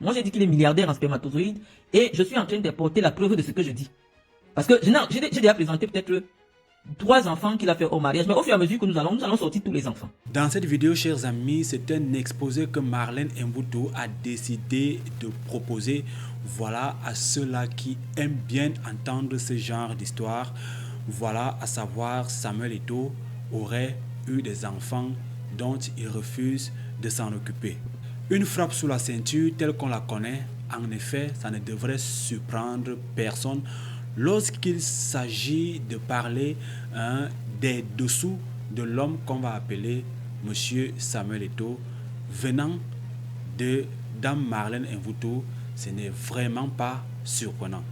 Moi, j'ai dit qu'il est milliardaire en spermatozoïdes et je suis en train d'apporter la preuve de ce que je dis. Parce que j'ai déjà présenté peut-être 3 enfants qu'il a fait au mariage, mais au fur et à mesure que nous allons sortir tous les enfants. Dans cette vidéo, chers amis, c'est un exposé que Marlène Mvuto a décidé de proposer, voilà, à ceux-là qui aiment bien entendre ce genre d'histoire. Voilà, à savoir Samuel Eto'o aurait eu des enfants dont il refuse de s'en occuper. Une frappe sous la ceinture telle qu'on la connaît, en effet, ça ne devrait surprendre personne lorsqu'il s'agit de parler des dessous de l'homme qu'on va appeler Monsieur Samuel Eto'o, venant de Dame Marlène Mvuto, ce n'est vraiment pas surprenant.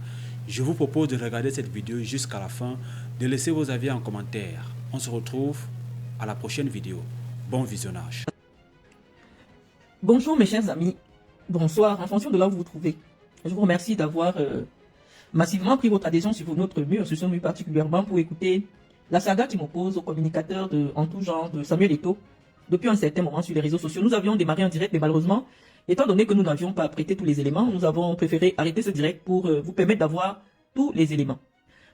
Je vous propose de regarder cette vidéo jusqu'à la fin, de laisser vos avis en commentaire. On se retrouve à la prochaine vidéo. Bon visionnage. Bonjour mes chers amis, bonsoir, en fonction de là où vous vous trouvez. Je vous remercie d'avoir massivement pris votre adhésion sur notre mur, sur ce mur particulièrement pour écouter la saga qui m'oppose aux communicateurs en tout genre de Samuel Eto'o. Depuis un certain moment sur les réseaux sociaux, nous avions démarré un direct, mais malheureusement, étant donné que nous n'avions pas prêté tous les éléments, nous avons préféré arrêter ce direct pour vous permettre d'avoir tous les éléments.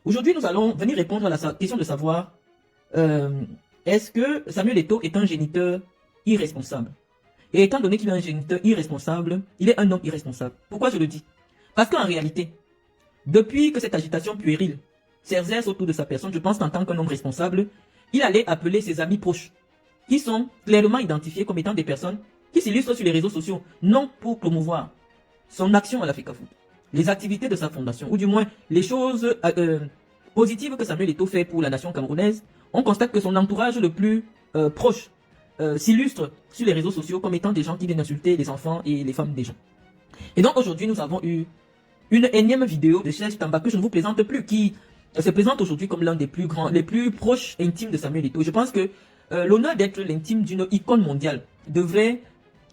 Aujourd'hui, nous allons venir répondre à la question de savoir est-ce que Samuel Eto'o est un géniteur irresponsable? Et étant donné qu'il est un géniteur irresponsable, il est un homme irresponsable. Pourquoi je le dis? Parce qu'en réalité, depuis que cette agitation puérile s'exerce autour de sa personne, je pense qu'en tant qu'un homme responsable, il allait appeler ses amis proches, qui sont clairement identifiés comme étant des personnes qui s'illustrent sur les réseaux sociaux, non pour promouvoir son action à la FECAFOOT, les activités de sa fondation, ou du moins les choses positives que Samuel Eto'o fait pour la nation camerounaise. On constate que son entourage le plus proche s'illustre sur les réseaux sociaux comme étant des gens qui viennent insulter les enfants et les femmes des gens. Et donc aujourd'hui, nous avons eu une énième vidéo de Serge Tamba que je ne vous présente plus, qui se présente aujourd'hui comme l'un des plus grands, les plus proches intimes de Samuel Eto'o. Je pense que l'honneur d'être l'intime d'une icône mondiale devrait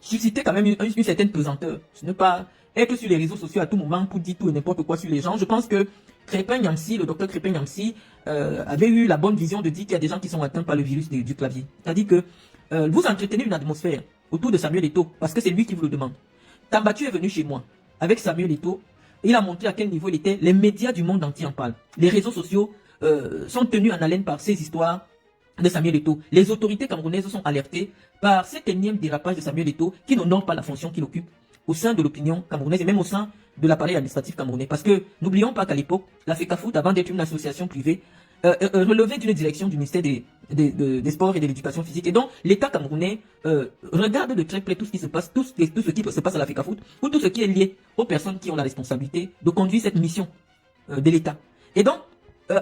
susciter quand même une certaine pesanteur. Ce n'est pas être sur les réseaux sociaux à tout moment pour dire tout et n'importe quoi sur les gens. Je pense que Crépin Nyamsi, le docteur Crépin Nyamsi, avait eu la bonne vision de dire qu'il y a des gens qui sont atteints par le virus du clavier. C'est-à-dire que vous entretenez une atmosphère autour de Samuel Eto'o parce que c'est lui qui vous le demande. Tambatu est venu chez moi avec Samuel Eto'o. Il a montré à quel niveau il était. Les médias du monde entier en parlent. Les réseaux sociaux sont tenus en haleine par ces histoires de Samuel Eto'o. Les autorités camerounaises sont alertées par cet énième dérapage de Samuel Eto'o qui n'honore pas la fonction qu'il occupe au sein de l'opinion camerounaise et même au sein de l'appareil administratif camerounais. Parce que n'oublions pas qu'à l'époque, la FECAFOOT, avant d'être une association privée, relevait d'une direction du ministère des Sports et de l'Éducation physique. Et donc, l'État camerounais regarde de très près tout ce qui se passe, tout ce qui se passe à la FECAFOOT, ou tout ce qui est lié aux personnes qui ont la responsabilité de conduire cette mission de l'État. Et donc,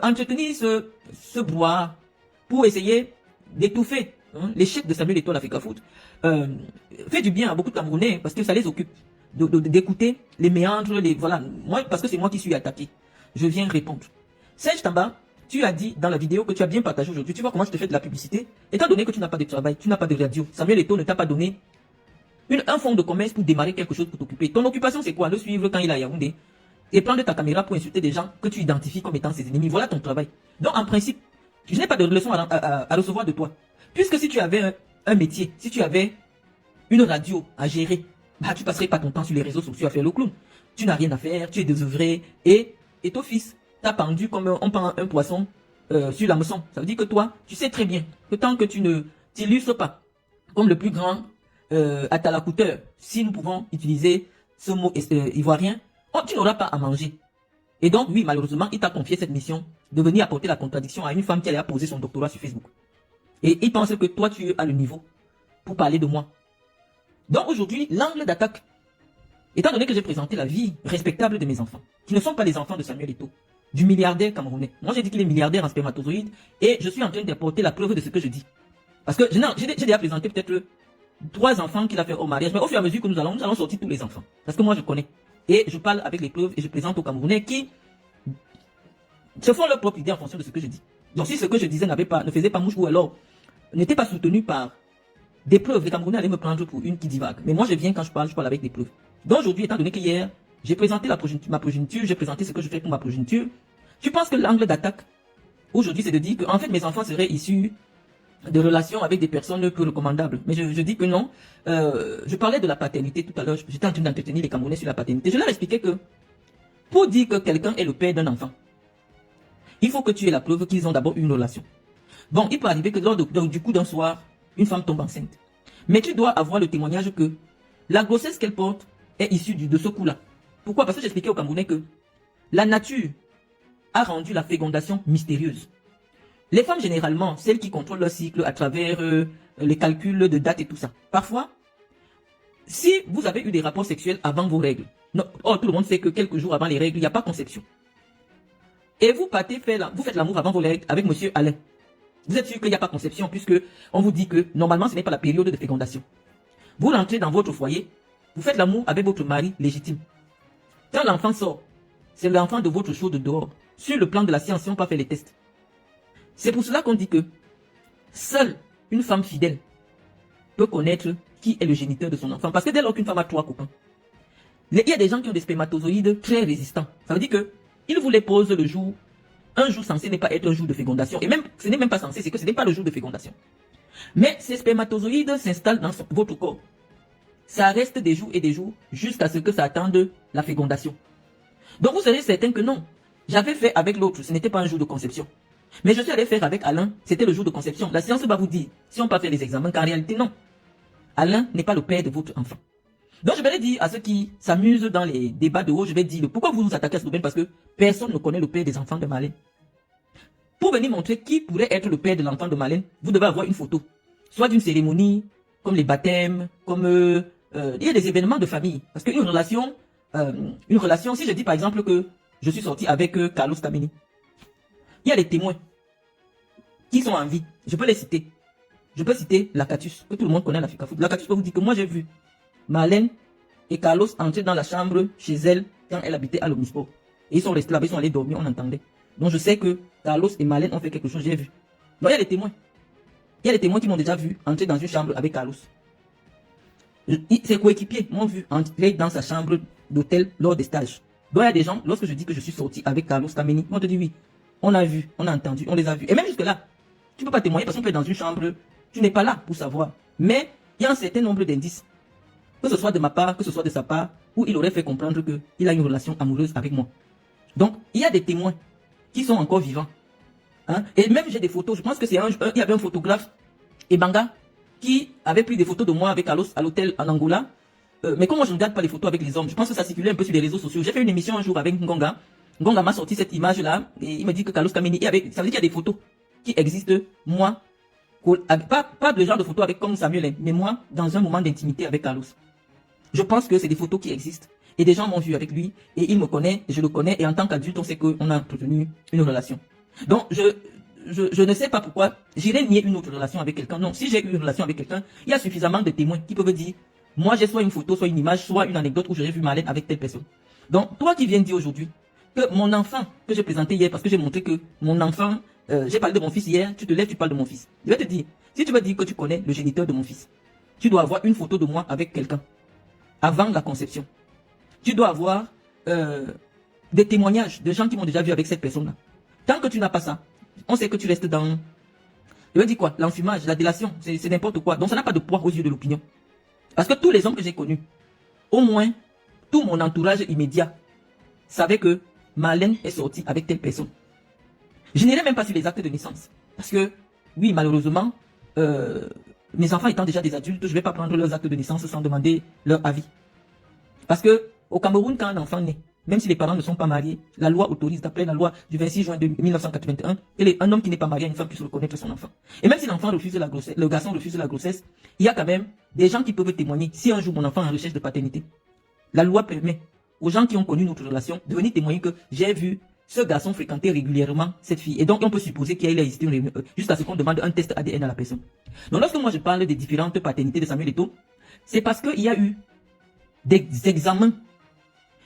entretenir ce brouhaha pour essayer d'étouffer l'échec de Samuel Eto'o à la FECAFOOT fait du bien à beaucoup de Camerounais parce que ça les occupe d'écouter les méandres, voilà. Moi, parce que c'est moi qui suis attaqué, je viens répondre. Serge Tamba, tu as dit dans la vidéo que tu as bien partagé aujourd'hui, tu vois comment je te fais de la publicité. Étant donné que tu n'as pas de travail, tu n'as pas de radio, Samuel Eto'o ne t'a pas donné un fonds de commerce pour démarrer quelque chose pour t'occuper. Ton occupation, c'est quoi? Le suivre quand il est à Yaoundé et prendre ta caméra pour insulter des gens que tu identifies comme étant ses ennemis. Voilà ton travail. Donc, en principe, je n'ai pas de leçon à recevoir de toi. Puisque si tu avais un métier, si tu avais une radio à gérer, bah, tu passerais pas ton temps sur les réseaux sociaux à faire le clown. Tu n'as rien à faire, tu es désœuvré et ton fils t'a pendu comme on pend un poisson sur l'hameçon. Ça veut dire que toi, tu sais très bien que tant que tu ne t'illustres pas comme le plus grand atalakouteur, si nous pouvons utiliser ce mot ivoirien, tu n'auras pas à manger. Et donc, oui, malheureusement, il t'a confié cette mission de venir apporter la contradiction à une femme qui allait poser son doctorat sur Facebook. Et il pense que toi, tu as le niveau pour parler de moi. Donc aujourd'hui, l'angle d'attaque, étant donné que j'ai présenté la vie respectable de mes enfants, qui ne sont pas les enfants de Samuel Eto'o, du milliardaire camerounais. Moi, j'ai dit qu'il est milliardaire en spermatozoïdes et je suis en train d'apporter la preuve de ce que je dis. Parce que j'ai déjà présenté peut-être 3 enfants qu'il a fait au mariage, mais au fur et à mesure que nous allons sortir tous les enfants. Parce que moi, je connais. Et je parle avec les preuves et je présente aux Camerounais qui se font leur propre idée en fonction de ce que je dis. Donc si ce que je disais ne faisait pas mouche ou alors n'était pas soutenu par des preuves, les Camerounais allaient me prendre pour une qui divague. Mais moi, je viens quand je parle avec des preuves. Donc aujourd'hui, étant donné qu'hier, j'ai présenté ma progéniture, j'ai présenté ce que je fais pour ma progéniture, je pense que l'angle d'attaque, aujourd'hui, c'est de dire que, en fait, mes enfants seraient issus de relations avec des personnes peu recommandables. Mais je dis que non. Je parlais de la paternité tout à l'heure. J'étais en train d'entretenir les Camerounais sur la paternité. Je leur expliquais que pour dire que quelqu'un est le père d'un enfant, il faut que tu aies la preuve qu'ils ont d'abord eu une relation. Bon, il peut arriver que du coup d'un soir, une femme tombe enceinte. Mais tu dois avoir le témoignage que la grossesse qu'elle porte est issue de ce coup-là. Pourquoi? Parce que j'expliquais aux Camerounais que la nature a rendu la fécondation mystérieuse. Les femmes, généralement, celles qui contrôlent leur cycle à travers les calculs de date et tout ça. Parfois, si vous avez eu des rapports sexuels avant vos règles, non, tout le monde sait que quelques jours avant les règles, il n'y a pas conception. Et vous faites l'amour avant vos règles avec monsieur Alain. Vous êtes sûr qu'il n'y a pas conception puisque on vous dit que normalement ce n'est pas la période de fécondation. Vous rentrez dans votre foyer, vous faites l'amour avec votre mari légitime. Quand l'enfant sort, c'est l'enfant de votre chose de dehors. Sur le plan de la science, on n'a pas fait les tests. C'est pour cela qu'on dit que seule une femme fidèle peut connaître qui est le géniteur de son enfant. Parce que dès lors qu'une femme a 3 copains, il y a des gens qui ont des spermatozoïdes très résistants. Ça veut dire que ils vous les posent le jour. Un jour censé n'est pas être un jour de fécondation. Et même, ce n'est même pas censé, c'est que ce n'est pas le jour de fécondation. Mais ces spermatozoïdes s'installent dans votre corps. Ça reste des jours et des jours jusqu'à ce que ça attende la fécondation. Donc vous serez certain que non. J'avais fait avec l'autre, ce n'était pas un jour de conception. Mais je suis allé faire avec Alain, c'était le jour de conception. La science va vous dire, si on peut faire les examens, qu'en réalité non. Alain n'est pas le père de votre enfant. Donc je vais dire à ceux qui s'amusent dans les débats de haut, je vais dire, pourquoi vous nous attaquez à ce domaine? Parce que personne ne connaît le père des enfants de Marlène. Pour venir montrer qui pourrait être le père de l'enfant de Marlène, vous devez avoir une photo. Soit d'une cérémonie, comme les baptêmes, comme il y a des événements de famille. Parce qu'une relation, si je dis par exemple que je suis sorti avec Carlos Kameni, il y a des témoins qui sont en vie. Je peux les citer. Je peux citer Lakatus, que tout le monde connaît la Fikafoot. Lakatus peut vous dire que moi j'ai vu Marlène et Carlos entrer dans la chambre chez elle quand elle habitait à l'Omnisport. Et ils sont restés là, ils sont allés dormir, on entendait. Donc je sais que Carlos et Marlène ont fait quelque chose, j'ai vu. Donc il y a des témoins. Il y a des témoins qui m'ont déjà vu entrer dans une chambre avec Carlos. Ses coéquipiers m'ont vu entrer dans sa chambre d'hôtel lors des stages. Donc il y a des gens, lorsque je dis que je suis sorti avec Carlos Kameni, ils m'ont dit oui. On a vu, on a entendu, on les a vus. Et même jusque là, tu ne peux pas témoigner parce qu'on peut être dans une chambre, tu n'es pas là pour savoir. Mais il y a un certain nombre d'indices, que ce soit de ma part, que ce soit de sa part, où il aurait fait comprendre qu'il a une relation amoureuse avec moi. Donc, il y a des témoins qui sont encore vivants. Hein? Et même j'ai des photos, je pense que il y avait un photographe, Ebanga, qui avait pris des photos de moi avec Carlos à l'hôtel en Angola. Mais comme moi je ne regarde pas les photos avec les hommes, je pense que ça circulait un peu sur les réseaux sociaux. J'ai fait une émission un jour avec Ngonga. Ngonga m'a sorti cette image-là et il me dit que Carlos Kameni, ça veut dire qu'il y a des photos qui existent, moi, pas le genre de photos avec comme Samuel, hein, mais moi, dans un moment d'intimité avec Carlos. Je pense que c'est des photos qui existent. Et des gens m'ont vu avec lui, et il me connaît, je le connais, et en tant qu'adulte, on sait qu'on a entretenu une relation. Donc, je ne sais pas pourquoi j'irai nier une autre relation avec quelqu'un. Non, si j'ai eu une relation avec quelqu'un, il y a suffisamment de témoins qui peuvent dire, moi j'ai soit une photo, soit une image, soit une anecdote où j'ai vu Marlène avec telle personne. Donc, toi qui viens dire aujourd'hui que mon enfant, que j'ai présenté hier, parce que j'ai montré que mon enfant, j'ai parlé de mon fils hier, tu te lèves, tu parles de mon fils. Je vais te dire, si tu veux dire que tu connais le géniteur de mon fils, tu dois avoir une photo de moi avec quelqu'un, avant la conception. Tu dois avoir des témoignages de gens qui m'ont déjà vu avec cette personne-là. Tant que tu n'as pas ça, on sait que tu restes dans, je vais dire quoi, l'enfumage, la délation, c'est n'importe quoi. Donc ça n'a pas de poids aux yeux de l'opinion. Parce que tous les hommes que j'ai connus, au moins, tout mon entourage immédiat savait que Marlène est sortie avec telle personne. Je n'irai même pas sur les actes de naissance. Parce que, oui, malheureusement, mes enfants étant déjà des adultes, je ne vais pas prendre leurs actes de naissance sans demander leur avis. Parce que, au Cameroun, quand un enfant naît, même si les parents ne sont pas mariés, la loi autorise, d'après la loi du 26 juin 1981, que un homme qui n'est pas marié à une femme puisse reconnaître son enfant. Et même si l'enfant refuse la grossesse, le garçon refuse la grossesse, il y a quand même des gens qui peuvent témoigner. Si un jour mon enfant est en recherche de paternité, la loi permet aux gens qui ont connu notre relation de venir témoigner que j'ai vu ce garçon fréquenter régulièrement cette fille. Et donc, on peut supposer qu'il a existé une réunion, jusqu'à ce qu'on demande un test ADN à la personne. Donc, lorsque moi je parle des différentes paternités de Samuel Eto'o, c'est parce qu'il y a eu des examens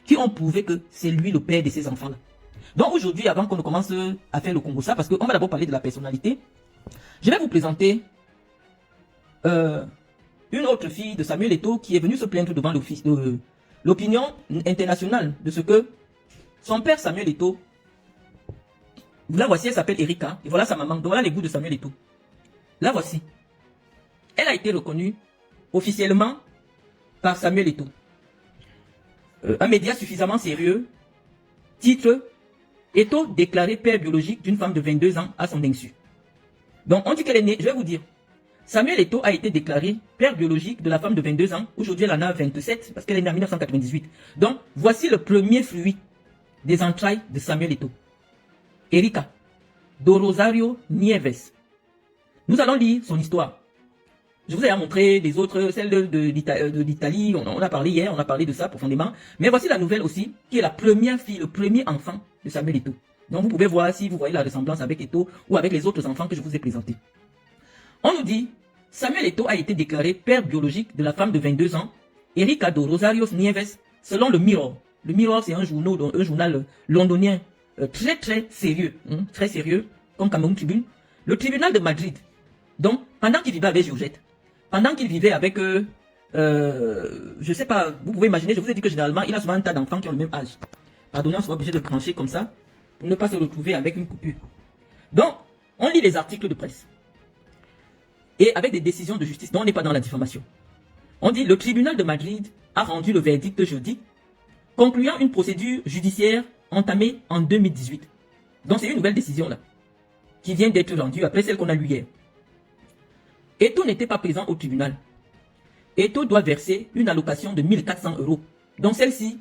qui ont prouvé que c'est lui le père de ces enfants-là. Donc, aujourd'hui, avant qu'on ne commence à faire le Congo ça, parce qu'on va d'abord parler de la personnalité, je vais vous présenter une autre fille de Samuel Eto'o qui est venue se plaindre devant l'opinion internationale de ce que son père Samuel Eto'o, la voici, elle s'appelle Erika, et voilà sa maman, donc voilà les goûts de Samuel Eto'o. La voici. Elle a été reconnue officiellement par Samuel Eto'o. Un média suffisamment sérieux titre Eto'o déclaré père biologique d'une femme de 22 ans à son insu. Donc on dit qu'elle est née, je vais vous dire. Samuel Eto'o a été déclaré père biologique de la femme de 22 ans. Aujourd'hui, elle en a 27 parce qu'elle est née en 1998. Donc, voici le premier fruit des entrailles de Samuel Eto'o. Erika do Rosario Nieves. Nous allons lire son histoire. Je vous ai montré les autres, celle de l'Italie. On a parlé hier, on a parlé de ça profondément. Mais voici la nouvelle aussi, qui est la première fille, le premier enfant de Samuel Eto'o. Donc, vous pouvez voir si vous voyez la ressemblance avec Eto'o ou avec les autres enfants que je vous ai présentés. On nous dit, Samuel Eto'o a été déclaré père biologique de la femme de 22 ans, Erika do Rosario Nieves, selon le Mirror. Le Mirror, c'est un journal londonien très sérieux, très sérieux, comme Cameroun Tribune. Le tribunal de Madrid. Donc, pendant qu'il vivait avec Georgette, pendant qu'il vivait avec, je sais pas, vous pouvez imaginer, je vous ai dit que généralement, il a souvent un tas d'enfants qui ont le même âge. Pardonnez, on sera obligé de brancher comme ça, pour ne pas se retrouver avec une coupure. Donc, on lit les articles de presse. Et avec des décisions de justice, non, on n'est pas dans la diffamation. On dit, le tribunal de Madrid a rendu le verdict jeudi, concluant une procédure judiciaire entamée en 2018. Donc c'est une nouvelle décision là, qui vient d'être rendue après celle qu'on a lue hier. Eto'o n'était pas présent au tribunal. Eto'o doit verser une allocation de 1400 €. Donc celle-ci,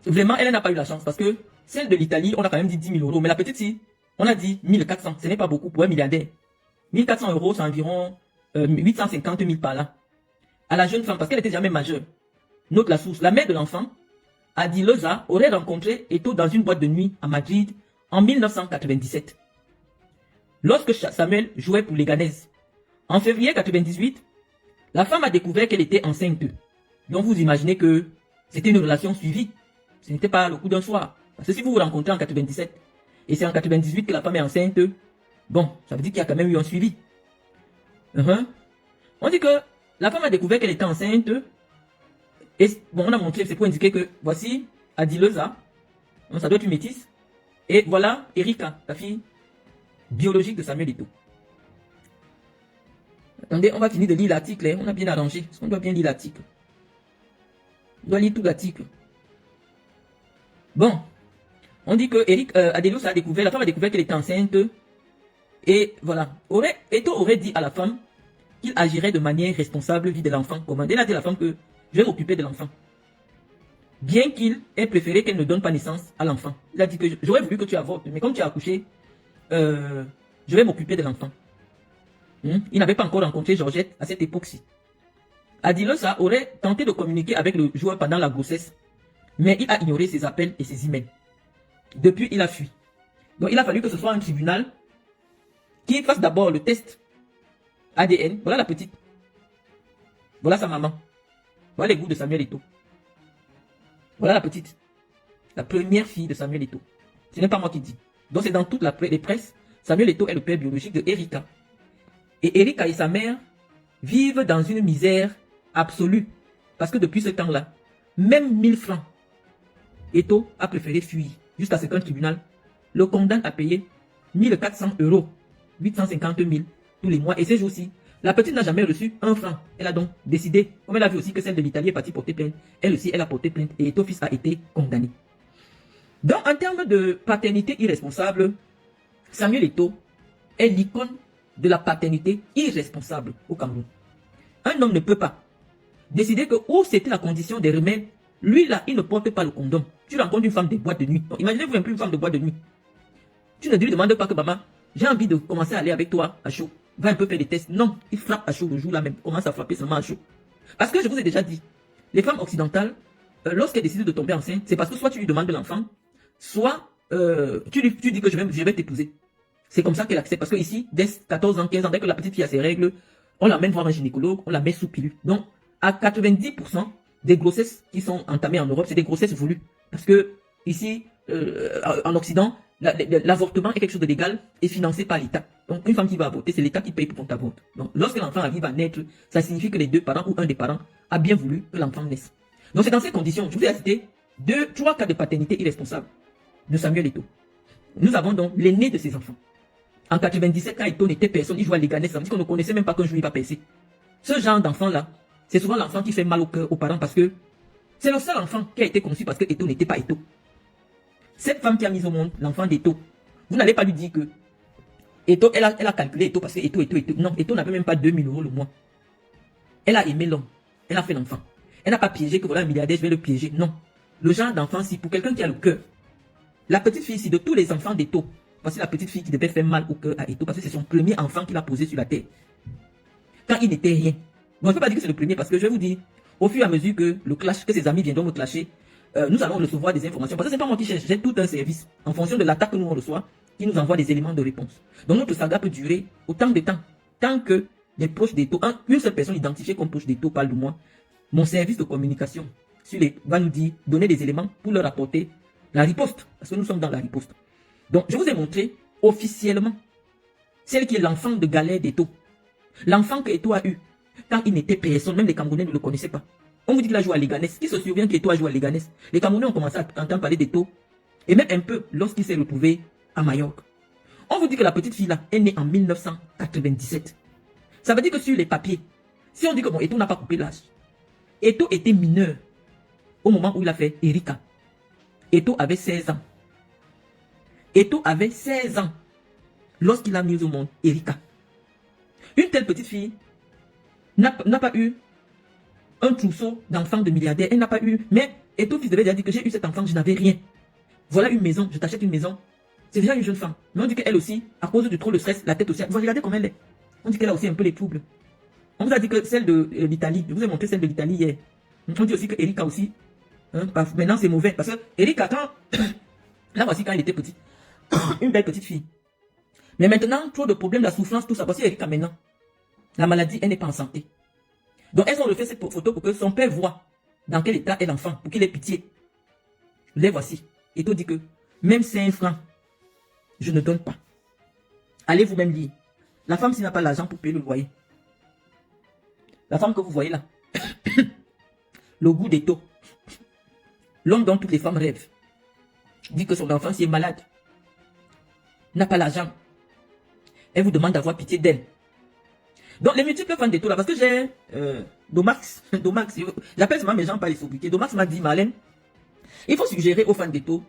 vraiment, elle n'a pas eu la chance parce que celle de l'Italie, on a quand même dit 10 000 €. Mais la petite-ci, on a dit 1400. Ce n'est pas beaucoup pour un milliardaire. 1400 €, c'est environ 850 000 par là. À la jeune femme, parce qu'elle était jamais majeure. Note la source. La mère de l'enfant, Adiloza, aurait rencontré Eto'o dans une boîte de nuit à Madrid en 1997. Lorsque Samuel jouait pour Leganés. En février 1998, la femme a découvert qu'elle était enceinte. Donc vous imaginez que c'était une relation suivie. Ce n'était pas le coup d'un soir. Parce que si vous vous rencontrez en 97, et c'est en 98 que la femme est enceinte, bon, ça veut dire qu'il y a quand même eu un suivi. On dit que la femme a découvert qu'elle était enceinte. Et bon, on a montré, c'est pour indiquer que voici Adiloza. Ça doit être une métisse. Et voilà Erika, la fille biologique de Samuel Eto'o. Attendez, on va finir de lire l'article. On a bien arrangé. Parce qu'on doit bien lire l'article. On doit lire tout l'article. Bon. On dit que Adiloza a découvert, la femme a découvert qu'elle était enceinte. Et voilà. Eto'o aurait dit à la femme qu'il agirait de manière responsable vis de l'enfant. Comment? Il a dit à la femme que je vais m'occuper de l'enfant. Bien qu'il ait préféré qu'elle ne donne pas naissance à l'enfant. Il a dit que j'aurais voulu que tu avortes, mais comme tu as accouché, je vais m'occuper de l'enfant. Il n'avait pas encore rencontré Georgette à cette époque-ci. Adiloza aurait tenté de communiquer avec le joueur pendant la grossesse, mais il a ignoré ses appels et ses emails. Depuis, il a fui. Donc il a fallu que ce soit un tribunal qui fasse d'abord le test ADN. Voilà la petite. Voilà sa maman. Voilà les goûts de Samuel Eto'o. Voilà la petite. La première fille de Samuel Eto'o. Ce n'est pas moi qui dis. Donc c'est dans toute les presses. Samuel Eto'o est le père biologique de Erika. Et Erika et sa mère vivent dans une misère absolue. Parce que depuis ce temps-là, même 1000 francs, Eto'o a préféré fuir. Jusqu'à ce qu'un tribunal le condamne à payer 1400 €, 850 000 tous les mois. Et ces jours-ci, la petite n'a jamais reçu un franc. Elle a donc décidé, comme elle a vu aussi que celle de l'Italie est partie porter plainte, elle aussi, elle a porté plainte et Eto'o fils a été condamné. Donc, en termes de paternité irresponsable, Samuel Eto'o est l'icône de la paternité irresponsable au Cameroun. Un homme ne peut pas décider que, où c'était la condition des remèdes, lui là, il ne porte pas le condom. Tu rencontres une femme de boîte de nuit. Imaginez-vous un peu une femme de boîte de nuit. Tu ne lui demandes pas que maman, j'ai envie de commencer à aller avec toi à chaud. Va un peu faire des tests. Non, il frappe à chaud le jour là même. Commence à frapper seulement à chaud. Parce que je vous ai déjà dit, les femmes occidentales, lorsqu'elles décident de tomber enceinte, c'est parce que soit tu lui demandes de l'enfant, soit tu dis que je vais t'épouser. C'est comme ça qu'elle accepte. Parce que ici, dès 14 ans, 15 ans, dès que la petite fille a ses règles, on l'amène voir un gynécologue, on la met sous pilule. Donc, à 90% des grossesses qui sont entamées en Europe, c'est des grossesses voulues. Parce que ici, en Occident, l'avortement est quelque chose de légal et financé par l'État. Donc, une femme qui va avorter, c'est l'État qui paye pour qu'on t'avorte. Donc, lorsque l'enfant arrive à naître, ça signifie que les deux parents ou un des parents a bien voulu que l'enfant naisse. Donc, c'est dans ces conditions, je vous ai cité 3 cas de paternité irresponsable de Samuel Eto'o. Nous avons donc l'aîné de ses enfants. En 97, quand Eto n'était personne, il jouait à Leganés, ça veut dire qu'on ne connaissait même pas qu'un jour il va percer. Ce genre d'enfant-là, c'est souvent l'enfant qui fait mal au cœur aux parents parce que c'est le seul enfant qui a été conçu parce que Eto n'était pas Eto. Cette femme qui a mis au monde l'enfant d'Eto, vous n'allez pas lui dire que Eto, elle a calculé Eto parce que Eto. Non, Eto n'avait même pas 2000 € le mois. Elle a aimé l'homme. Elle a fait l'enfant. Elle n'a pas piégé que voilà un milliardaire, je vais le piéger. Non. Le genre d'enfant, si pour quelqu'un qui a le cœur, la petite fille, si de tous les enfants d'Eto, voici la petite fille qui devait faire mal au cœur à Eto parce que c'est son premier enfant qu'il a posé sur la terre. Quand il n'était rien. Bon, je ne peux pas dire que c'est le premier parce que je vais vous dire, au fur et à mesure que le clash, que ses amis viendront me clasher, nous allons recevoir des informations. Parce que c'est pas moi qui cherche, j'ai tout un service. En fonction de l'attaque que nous on reçoit, qui nous envoie des éléments de réponse. Donc notre saga peut durer autant de temps. Tant que les proches d'Eto, une seule personne identifiée comme proche d'Eto parle de moi, mon service de communication va nous dire, donner des éléments pour leur apporter la riposte. Parce que nous sommes dans la riposte. Donc je vous ai montré officiellement celle qui est l'enfant de galère d'Eto. L'enfant que Eto a eu quand il n'était personne, même les Camerounais ne le connaissaient pas. On vous dit qu'il a joué à Leganés. Qui se souvient qu'Eto a joué à Leganés? Les Camerounais ont commencé à entendre parler d'Eto. Et même un peu lorsqu'il s'est retrouvé à Majorque. On vous dit que la petite fille là est née en 1997. Ça veut dire que sur les papiers, si on dit que bon, Eto n'a pas coupé l'âge, Eto était mineur au moment où il a fait Erika. Eto avait 16 ans. Eto avait 16 ans lorsqu'il a mis au monde Erika. Une telle petite fille n'a pas eu un trousseau d'enfants de milliardaires. Elle n'a pas eu. Mais Eto fils devait déjà dire que j'ai eu cet enfant, je n'avais rien. Voilà une maison, je t'achète une maison. C'est déjà une jeune femme. Mais on dit qu'elle aussi, à cause de trop de stress, la tête aussi. Vous regardez comment elle est. On dit qu'elle a aussi un peu les troubles. On vous a dit que celle de l'Italie, je vous ai montré celle de l'Italie hier. On dit aussi que Erika aussi. Maintenant c'est mauvais. Parce que Erika, là voici quand elle était petite. Une belle petite fille. Mais maintenant, trop de problèmes, la souffrance, tout ça. Voici Erika maintenant. La maladie, elle n'est pas en santé. Donc elles ont refait cette photo pour que son père voit dans quel état est l'enfant, pour qu'il ait pitié. Les voici. Et tout dit que même 5 francs, je ne donne pas. Allez vous-même lire. La femme, s'il n'a pas l'argent pour payer le loyer. La femme que vous voyez là. Le goût des taux. L'homme dont toutes les femmes rêvent. Dit que son enfant, s'il est malade, n'a pas l'argent. Elle vous demande d'avoir pitié d'elle. Donc les multiples fans des taux là, parce que j'ai Domax, j'appelle seulement mes gens pas les sobriquets. Domax m'a dit, Marlène, il faut suggérer aux fans des taux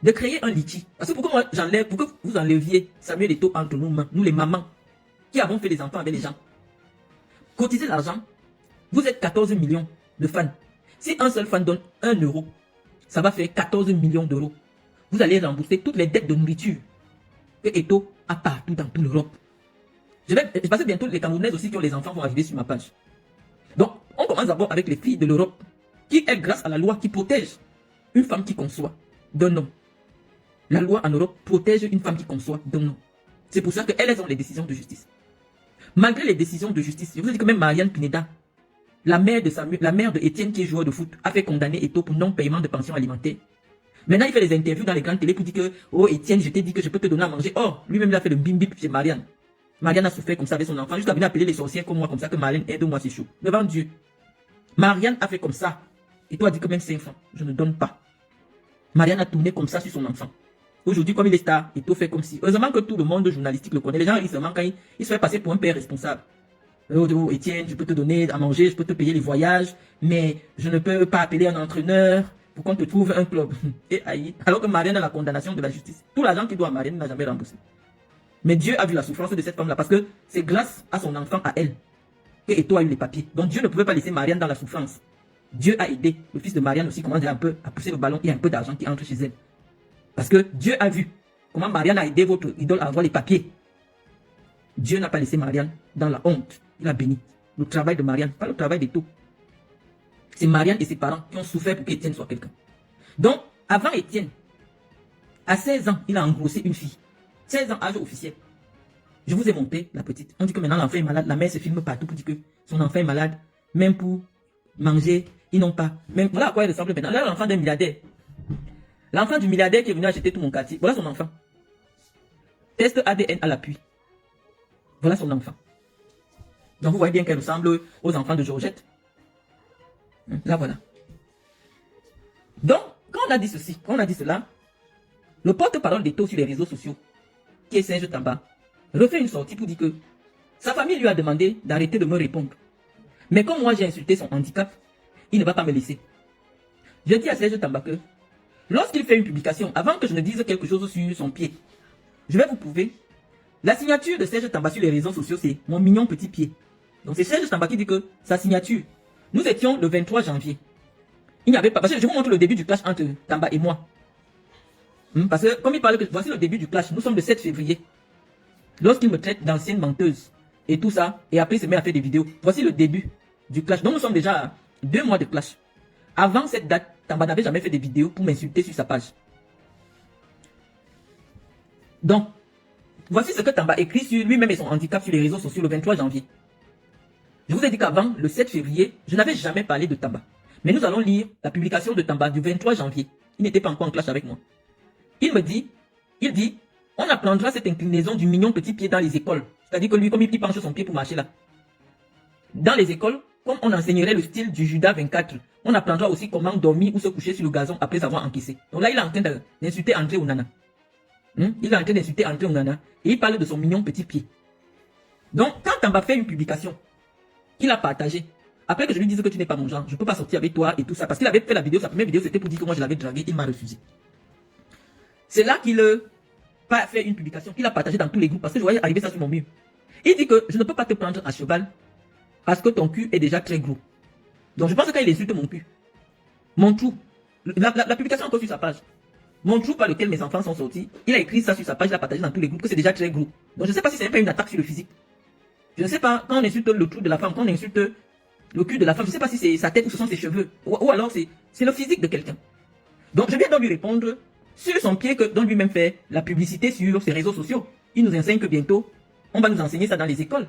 de créer un litchi. Parce que pourquoi moi j'enlève, pour que vous enleviez Samuel Eto'o entre nous les mamans, qui avons fait les enfants avec les gens. Cotisez l'argent. Vous êtes 14 millions de fans. Si un seul fan donne 1 euro, ça va faire 14 millions d'euros. Vous allez rembourser toutes les dettes de nourriture que Eto'o a partout dans toute l'Europe. Je passe bientôt les Camerounaises aussi qui ont les enfants vont arriver sur ma page. Donc, on commence d'abord avec les filles de l'Europe, qui est grâce à la loi qui protège une femme qui conçoit d'un homme. La loi en Europe protège une femme qui conçoit d'un homme. C'est pour ça qu'elles ont les décisions de justice. Malgré les décisions de justice, je vous ai dit que même Marianne Pineda, la mère de Étienne qui est joueur de foot, a fait condamner Eto'o pour non-paiement de pension alimentaire. Maintenant, il fait des interviews dans les grandes télés pour dire que, oh Étienne, je t'ai dit que je peux te donner à manger. Oh, lui-même, il a fait le bim-bip chez Marianne. Marianne a souffert comme ça avec son enfant, jusqu'à venir appeler les sorcières comme moi, comme ça, que Marlène aide-moi, c'est chaud. Devant Dieu. Marianne a fait comme ça. Et toi, a dit que même 5 francs, je ne donne pas. Marianne a tourné comme ça sur son enfant. Aujourd'hui, comme il est star, Eto'o fait comme si. Heureusement que tout le monde journalistique le connaît. Les gens, ils se manquent quand il se fait passer pour un père responsable. Oh, Étienne, je peux te donner à manger, je peux te payer les voyages, mais je ne peux pas appeler un entraîneur pour qu'on te trouve un club. Et aïe. Alors que Marianne a la condamnation de la justice. Tout l'argent qu'il doit à Marianne n'a jamais remboursé. Mais Dieu a vu la souffrance de cette femme-là parce que c'est grâce à son enfant, à elle, que Eto'o a eu les papiers. Donc Dieu ne pouvait pas laisser Marianne dans la souffrance. Dieu a aidé. Le fils de Marianne aussi commence un peu à pousser le ballon. Il y a un peu d'argent qui entre chez elle. Parce que Dieu a vu comment Marianne a aidé votre idole à avoir les papiers. Dieu n'a pas laissé Marianne dans la honte. Il a béni. Le travail de Marianne, pas le travail d'Eto'o. C'est Marianne et ses parents qui ont souffert pour qu'Étienne soit quelqu'un. Donc, avant Étienne, à 16 ans, il a engrossé une fille. 16 ans, âge officiel. Je vous ai montré la petite. On dit que maintenant l'enfant est malade. La mère se filme partout pour dire que son enfant est malade. Même pour manger, ils n'ont pas. Même, voilà à quoi il ressemble maintenant. Là, l'enfant d'un milliardaire. L'enfant du milliardaire qui est venu acheter tout mon quartier. Voilà son enfant. Test ADN à l'appui. Voilà son enfant. Donc vous voyez bien qu'elle ressemble aux enfants de Georgette. Là voilà. Donc, quand on a dit ceci, quand on a dit cela, le porte-parole d'Eto'o sur les réseaux sociaux, qui est Serge Tamba, refait une sortie pour dire que sa famille lui a demandé d'arrêter de me répondre. Mais comme moi j'ai insulté son handicap, il ne va pas me laisser. Je dis à Serge Tamba que lorsqu'il fait une publication, avant que je ne dise quelque chose sur son pied, je vais vous prouver. La signature de Serge Tamba sur les réseaux sociaux, c'est mon mignon petit pied. Donc c'est Serge Tamba qui dit que sa signature, nous étions le 23 janvier. Il n'y avait pas, parce que je vous montre le début du clash entre Tamba et moi. Parce que comme il parle que voici le début du clash, nous sommes le 7 février. Lorsqu'il me traite d'ancienne menteuse et tout ça, et après il se met à faire des vidéos. Voici le début du clash. Donc nous sommes déjà à 2 mois de clash. Avant cette date, Tamba n'avait jamais fait des vidéos pour m'insulter sur sa page. Donc, voici ce que Tamba écrit sur lui-même et son handicap sur les réseaux sociaux le 23 janvier. Je vous ai dit qu'avant, le 7 février, je n'avais jamais parlé de Tamba. Mais nous allons lire la publication de Tamba du 23 janvier. Il n'était pas encore en clash avec moi. Il dit, on apprendra cette inclinaison du mignon petit pied dans les écoles. C'est-à-dire que lui, comme il penche son pied pour marcher là. Dans les écoles, comme on enseignerait le style du Judas 24, on apprendra aussi comment dormir ou se coucher sur le gazon après avoir encaissé. Donc là, il est en train d'insulter André Onana. Il est en train d'insulter André Onana et il parle de son mignon petit pied. Donc, quand Tamba fait une publication, qu'il a partagée, après que je lui dise que tu n'es pas mon genre, je ne peux pas sortir avec toi et tout ça, parce qu'il avait fait la vidéo, sa première vidéo, c'était pour dire que moi je l'avais dragué, il m'a refusé. C'est là qu'il a fait une publication, qu'il a partagée dans tous les groupes, parce que je voyais arriver ça sur mon mur. Il dit que je ne peux pas te prendre à cheval, parce que ton cul est déjà très gros. Donc je pense que quand il insulte mon cul, mon trou, la publication est encore sur sa page. Mon trou par lequel mes enfants sont sortis, il a écrit ça sur sa page, il a partagé dans tous les groupes que c'est déjà très gros. Donc je ne sais pas si c'est pas une attaque sur le physique. Je ne sais pas, quand on insulte le trou de la femme, quand on insulte le cul de la femme, je ne sais pas si c'est sa tête ou ce sont ses cheveux. Ou alors c'est le physique de quelqu'un. Donc je viens donc lui répondre sur son pied que dont lui-même fait la publicité sur ses réseaux sociaux. Il nous enseigne que bientôt, on va nous enseigner ça dans les écoles.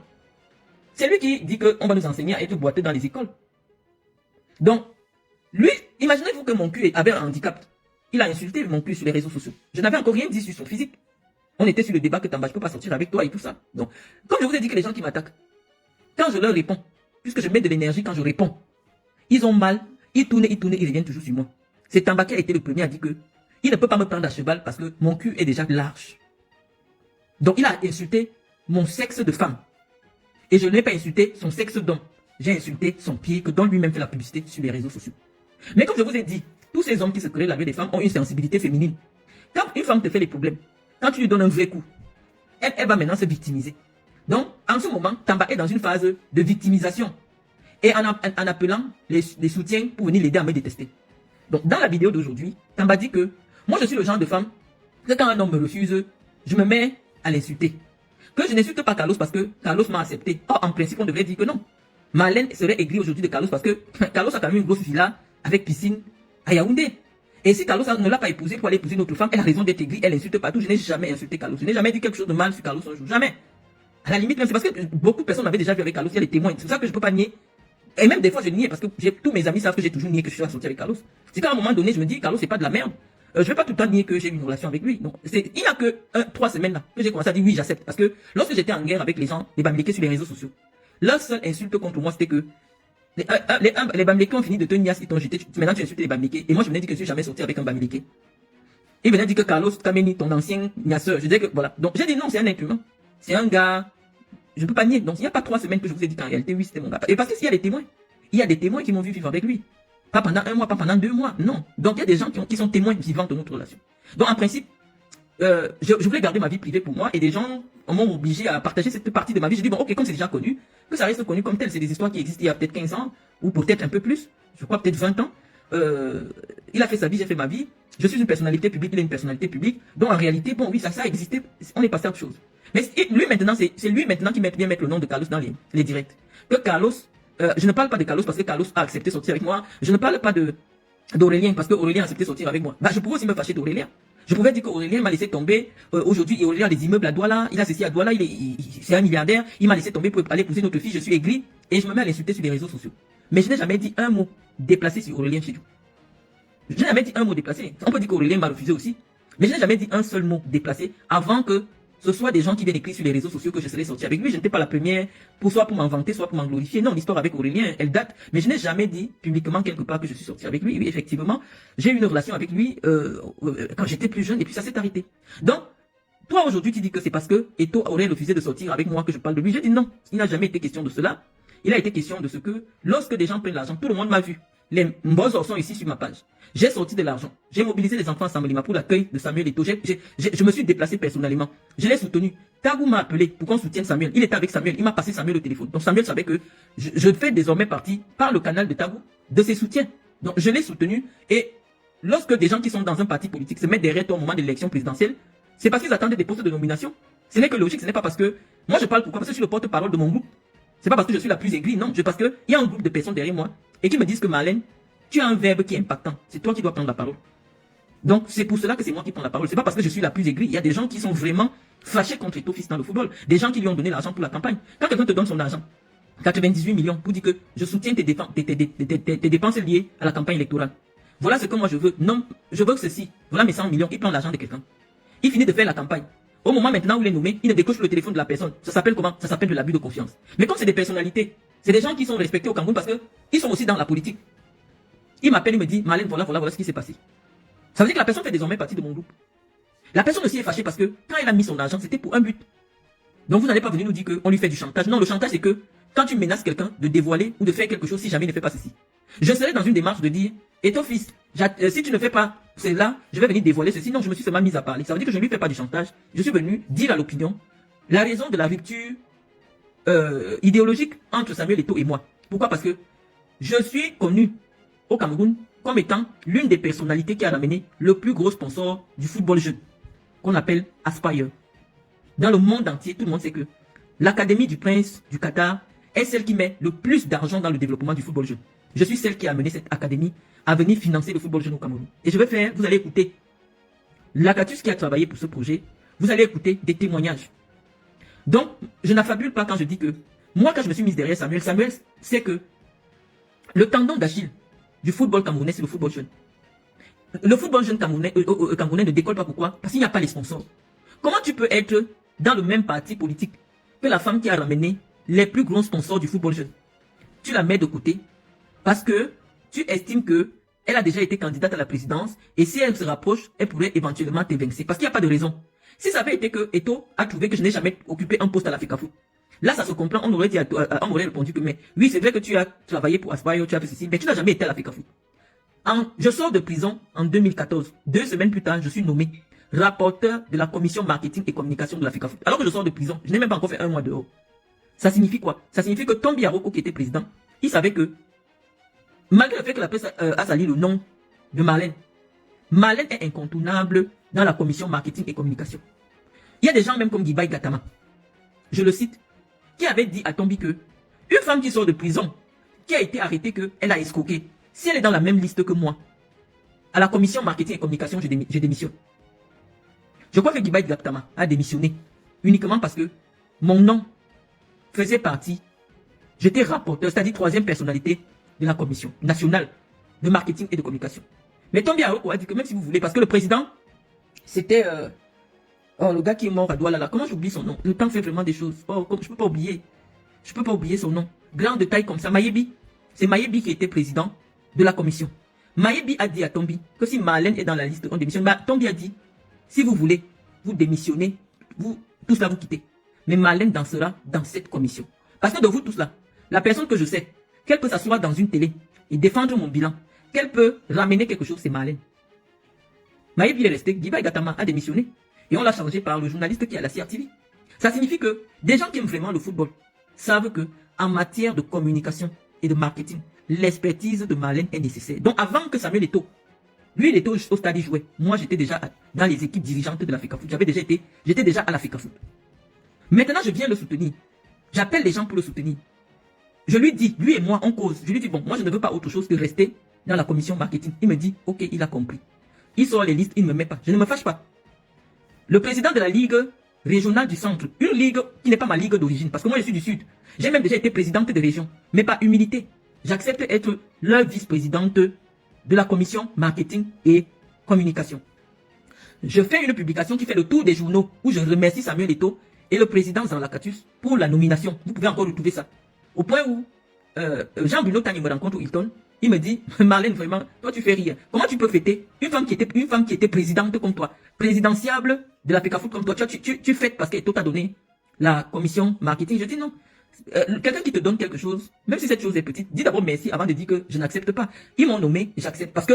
C'est lui qui dit qu'on va nous enseigner à être boiteux dans les écoles. Donc, lui, imaginez-vous que mon cul avait un handicap. Il a insulté mon cul sur les réseaux sociaux. Je n'avais encore rien dit sur son physique. On était sur le débat que Tamba, je ne peux pas sortir avec toi et tout ça. Donc, comme je vous ai dit que les gens qui m'attaquent, quand je leur réponds, puisque je mets de l'énergie quand je réponds, ils ont mal, ils tournent, ils reviennent toujours sur moi. C'est Tamba qui a été le premier à dire que il ne peut pas me prendre à cheval parce que mon cul est déjà large. Donc, il a insulté mon sexe de femme. Et je n'ai pas insulté son sexe d'homme. J'ai insulté son pied que dont lui-même fait la publicité sur les réseaux sociaux. Mais comme je vous ai dit, tous ces hommes qui se créent avec des femmes ont une sensibilité féminine. Quand une femme te fait les problèmes, quand tu lui donnes un vrai coup, elle va maintenant se victimiser. Donc, en ce moment, Tamba est dans une phase de victimisation. Et en appelant les soutiens pour venir l'aider à me détester. Donc, dans la vidéo d'aujourd'hui, Tamba dit que moi, je suis le genre de femme que quand un homme me refuse, je me mets à l'insulter. Que je n'insulte pas Carlos parce que Carlos m'a accepté. Or, en principe, on devrait dire que non. Marlène serait aigrie aujourd'hui de Carlos parce que Carlos a quand même une grosse villa avec piscine à Yaoundé. Et si Carlos ne l'a pas épousée pour aller épouser une autre femme, elle a raison d'être aigrie, elle insulte partout. Je n'ai jamais insulté Carlos. Je n'ai jamais dit quelque chose de mal sur Carlos un jour. Jamais. À la limite, même c'est parce que beaucoup de personnes m'avaient déjà vu avec Carlos, il y a des témoins. C'est pour ça que je ne peux pas nier. Et même des fois, je nie parce que tous mes amis savent que j'ai toujours nié que je suis sorti avec Carlos. C'est qu'à un moment donné, je me dis, Carlos, c'est pas de la merde. Je ne vais pas tout le temps nier que j'ai eu une relation avec lui. Donc, il n'y a que 3 semaines là que j'ai commencé à dire oui, j'accepte. Parce que lorsque j'étais en guerre avec les gens, les Bamileke sur les réseaux sociaux, leur seule insulte contre moi, c'était que les Bamileke ont fini de te nier, ils t'ont jeté. Maintenant, tu insultes les Bamileke. Et moi, je venais dire que je ne suis jamais sorti avec un Bamileke. Il venait dire que Carlos Kameni, ton ancien niasseur, je disais que voilà. Donc, j'ai dit non, c'est un être humain. C'est un gars. Je ne peux pas nier. Donc, il n'y a pas 3 semaines que je vous ai dit qu'en réalité, oui, c'était mon gars. Et parce que s'il y a des témoins, il y a des témoins qui m'ont vu vivre avec lui. Pas pendant 1 mois, pas pendant 2 mois. Non. Donc, il y a des gens qui sont témoins vivants de notre relation. Donc, en principe, je voulais garder ma vie privée pour moi et des gens m'ont obligé à partager cette partie de ma vie. Je dis, bon, ok, comme c'est déjà connu, que ça reste connu comme tel. C'est des histoires qui existent il y a peut-être 15 ans ou peut-être un peu plus. Je crois peut-être 20 ans. Il a fait sa vie, j'ai fait ma vie. Je suis une personnalité publique, il est une personnalité publique. Donc, en réalité, bon, oui, ça a existé. On est passé à autre chose. Mais lui, maintenant, c'est lui maintenant qui vient mettre le nom de Carlos dans les directs. Que Carlos, je ne parle pas de Carlos parce que Carlos a accepté de sortir avec moi. Je ne parle pas d'Aurélien parce que Aurélien a accepté de sortir avec moi. Bah, je pouvais aussi me fâcher d'Aurélien. Je pouvais dire qu'Aurélien m'a laissé tomber aujourd'hui et Aurélien a des immeubles à Douala, il a ceci à Douala, c'est un milliardaire, il m'a laissé tomber pour aller épouser notre fille, je suis aigri et je me mets à l'insulter sur les réseaux sociaux. Mais je n'ai jamais dit un mot déplacé sur Aurélien Chidou. Je n'ai jamais dit un mot déplacé. On peut dire qu'Aurélien m'a refusé aussi. Mais je n'ai jamais dit un seul mot déplacé avant que ce soit des gens qui viennent écrire sur les réseaux sociaux que je serais sorti avec lui. Je n'étais pas la première, soit pour m'en vanter, soit pour m'en glorifier. Non, l'histoire avec Aurélien, elle date. Mais je n'ai jamais dit publiquement quelque part que je suis sorti avec lui. Oui, effectivement, j'ai eu une relation avec lui quand j'étais plus jeune et puis ça s'est arrêté. Donc, Toi, aujourd'hui, tu dis que c'est parce que Eto'o aurait refusé de sortir avec moi que je parle de lui. J'ai dit non, il n'a jamais été question de cela. Il a été question de ce que, lorsque des gens prennent l'argent, tout le monde m'a vu. Les mbozos sont ici sur ma page. J'ai sorti de l'argent. J'ai mobilisé les enfants à Sambalima pour l'accueil de Samuel Eto'o. Je me suis déplacé personnellement. Je l'ai soutenu. Tagou m'a appelé pour qu'on soutienne Samuel. Il était avec Samuel. Il m'a passé Samuel au téléphone. Donc Samuel savait que je fais désormais partie, par le canal de Tagou, de ses soutiens. Donc je l'ai soutenu. Et lorsque des gens qui sont dans un parti politique se mettent derrière toi au moment de l'élection présidentielle, c'est parce qu'ils attendaient des postes de nomination. Ce n'est que logique. Ce n'est pas parce que... Moi je parle pourquoi? Parce que je suis le porte-parole de mon groupe. C'est pas parce que je suis la plus aigrie, non. C'est parce qu'il y a un groupe de personnes derrière moi et qui me disent que Marlène, tu as un verbe qui est impactant. C'est toi qui dois prendre la parole. Donc, c'est pour cela que c'est moi qui prends la parole. C'est pas parce que je suis la plus aigrie. Il y a des gens qui sont vraiment fâchés contre Eto'o Fils dans le football. Des gens qui lui ont donné l'argent pour la campagne. Quand quelqu'un te donne son argent, 98 millions, pour dire que je soutiens tes dépenses liées à la campagne électorale. Voilà ce que moi je veux. Non, je veux que ceci. Voilà mes 100 millions. Il prend l'argent de quelqu'un. Il finit de faire la campagne. Au moment maintenant où il est nommé, il ne décoche le téléphone de la personne. Ça s'appelle comment? Ça s'appelle de l'abus de confiance. Mais comme c'est des personnalités, c'est des gens qui sont respectés au Cameroun parce que ils sont aussi dans la politique. Il m'appelle, il me dit, Marlène, voilà ce qui s'est passé. Ça veut dire que la personne fait désormais partie de mon groupe. La personne aussi est fâchée parce que quand elle a mis son argent, c'était pour un but. Donc vous n'allez pas venir nous dire qu'on lui fait du chantage. Non, le chantage c'est que quand tu menaces quelqu'un de dévoiler ou de faire quelque chose si jamais il ne fait pas ceci. Je serai dans une démarche de dire, Eto'o Fils, si tu ne fais pas cela, je vais venir dévoiler ceci. Non, je me suis seulement mise à parler. Ça veut dire que je ne lui fais pas du chantage. Je suis venu dire à l'opinion la raison de la rupture idéologique entre Samuel Eto'o et moi. Pourquoi? Parce que je suis connu au Cameroun comme étant l'une des personnalités qui a ramené le plus gros sponsor du football jeune, qu'on appelle Aspire. Dans le monde entier, tout le monde sait que l'Académie du Prince du Qatar est celle qui met le plus d'argent dans le développement du football jeune. Je suis celle qui a amené cette académie à venir financer le football jeune au Cameroun. Et je vais faire, vous allez écouter l'Akatus qui a travaillé pour ce projet, vous allez écouter des témoignages. Donc, je n'affabule pas quand je dis que, moi quand je me suis mise derrière Samuel, c'est que le tendon d'Achille du football camerounais, c'est le football jeune. Le football jeune camerounais ne décolle pas. Pourquoi? Parce qu'il n'y a pas les sponsors. Comment tu peux être dans le même parti politique que la femme qui a ramené les plus gros sponsors du football jeune? Tu la mets de côté parce que tu estimes que elle a déjà été candidate à la présidence et si elle se rapproche, elle pourrait éventuellement t'évincer. Parce qu'il n'y a pas de raison. Si ça avait été que Eto'o a trouvé que je n'ai jamais occupé un poste à l'Africa Foot, là, ça se comprend, on aurait répondu que, mais oui, c'est vrai que tu as travaillé pour Aspire, tu as fait ceci, mais tu n'as jamais été à l'Africa Foot. Je sors de prison en 2014. 2 semaines plus tard, je suis nommé rapporteur de la commission marketing et communication de l'Africa Foot. Alors que je sors de prison, je n'ai même pas encore fait 1 mois dehors. Ça signifie quoi? Ça signifie que Tombi Aroko, qui était président, il savait que, malgré le fait que la presse a sali le nom de Marlène, Marlène est incontournable dans la commission marketing et communication. Il y a des gens même comme Guibaï Gatama, je le cite, qui avait dit à Tombi que une femme qui sort de prison, qui a été arrêtée, qu'elle a escroqué, si elle est dans la même liste que moi, à la commission marketing et communication, je démissionne. Je crois que Guibaï Gatama a démissionné uniquement parce que mon nom faisait partie, j'étais rapporteur, c'est-à-dire 3e personnalité de la commission nationale de marketing et de communication. Mais Tombi Aroko a dit que même si vous voulez, parce que le président, c'était le gars qui est mort à Douala, là, comment j'oublie son nom? Le temps fait vraiment des choses. Oh, je peux pas oublier. Je peux pas oublier son nom. Grand de taille comme ça, Mayebi. C'est Mayebi qui était président de la commission. Mayebi a dit à Tombi que si Marlène est dans la liste, on démissionne. Bah, Tombi a dit, si vous voulez, vous démissionnez, tout cela vous quittez. Mais Marlène dansera dans cette commission. Parce que de vous tous là, la personne que je sais, qu'elle peut s'asseoir dans une télé et défendre mon bilan, qu'elle peut ramener quelque chose, c'est Marlène. Mayebi est resté, Guibaï Gatama a démissionné. Et on l'a changé par le journaliste qui est à la CRTV. Ça signifie que des gens qui aiment vraiment le football savent que en matière de communication et de marketing, l'expertise de Marlène est nécessaire. Donc avant que Samuel Eto'o, lui il était au stade, il jouait. Moi j'étais déjà dans les équipes dirigeantes de l'Africa Foot. J'étais déjà à l'Africa Foot. Maintenant je viens le soutenir. J'appelle les gens pour le soutenir. Je lui dis, lui et moi on cause. Je lui dis bon, moi je ne veux pas autre chose que rester dans la commission marketing. Il me dit ok, il a compris. Il sort les listes, il ne me met pas. Je ne me fâche pas. Le président de la Ligue régionale du centre, une ligue qui n'est pas ma ligue d'origine, parce que moi je suis du sud. J'ai même déjà été présidente de région, mais par humilité. J'accepte d'être la vice-présidente de la commission marketing et communication. Je fais une publication qui fait le tour des journaux où je remercie Samuel Eto'o et le président Zanlakatus pour la nomination. Vous pouvez encore retrouver ça. Au point où Jean-Bruno Tani me rencontre au Hilton il me dit, Marlène, vraiment, toi tu fais rire. Comment tu peux fêter une femme qui était présidente comme toi, présidentiable de la FECAFOOT comme toi, tu fêtes parce qu'Eto t'a donné la commission marketing. Je dis non. Quelqu'un qui te donne quelque chose, même si cette chose est petite, dis d'abord merci avant de dire que je n'accepte pas. Ils m'ont nommé, j'accepte. Parce que,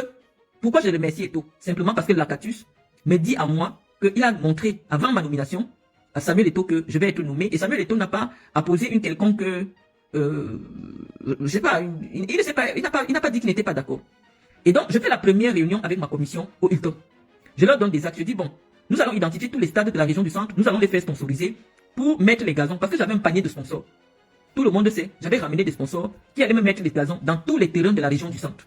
pourquoi je remercie Eto? Simplement parce que l'Acatus me dit à moi qu'il a montré avant ma nomination à Samuel Eto que je vais être nommé. Et Samuel Eto n'a pas apposé une quelconque, je sais pas, il ne sait pas, il n'a pas dit qu'il n'était pas d'accord. Et donc, je fais la première réunion avec ma commission au Hilton. Je leur donne des actes. Je dis, bon, nous allons identifier tous les stades de la région du centre. Nous allons les faire sponsoriser pour mettre les gazons. Parce que j'avais un panier de sponsors. Tout le monde sait, j'avais ramené des sponsors qui allaient me mettre les gazons dans tous les terrains de la région du centre.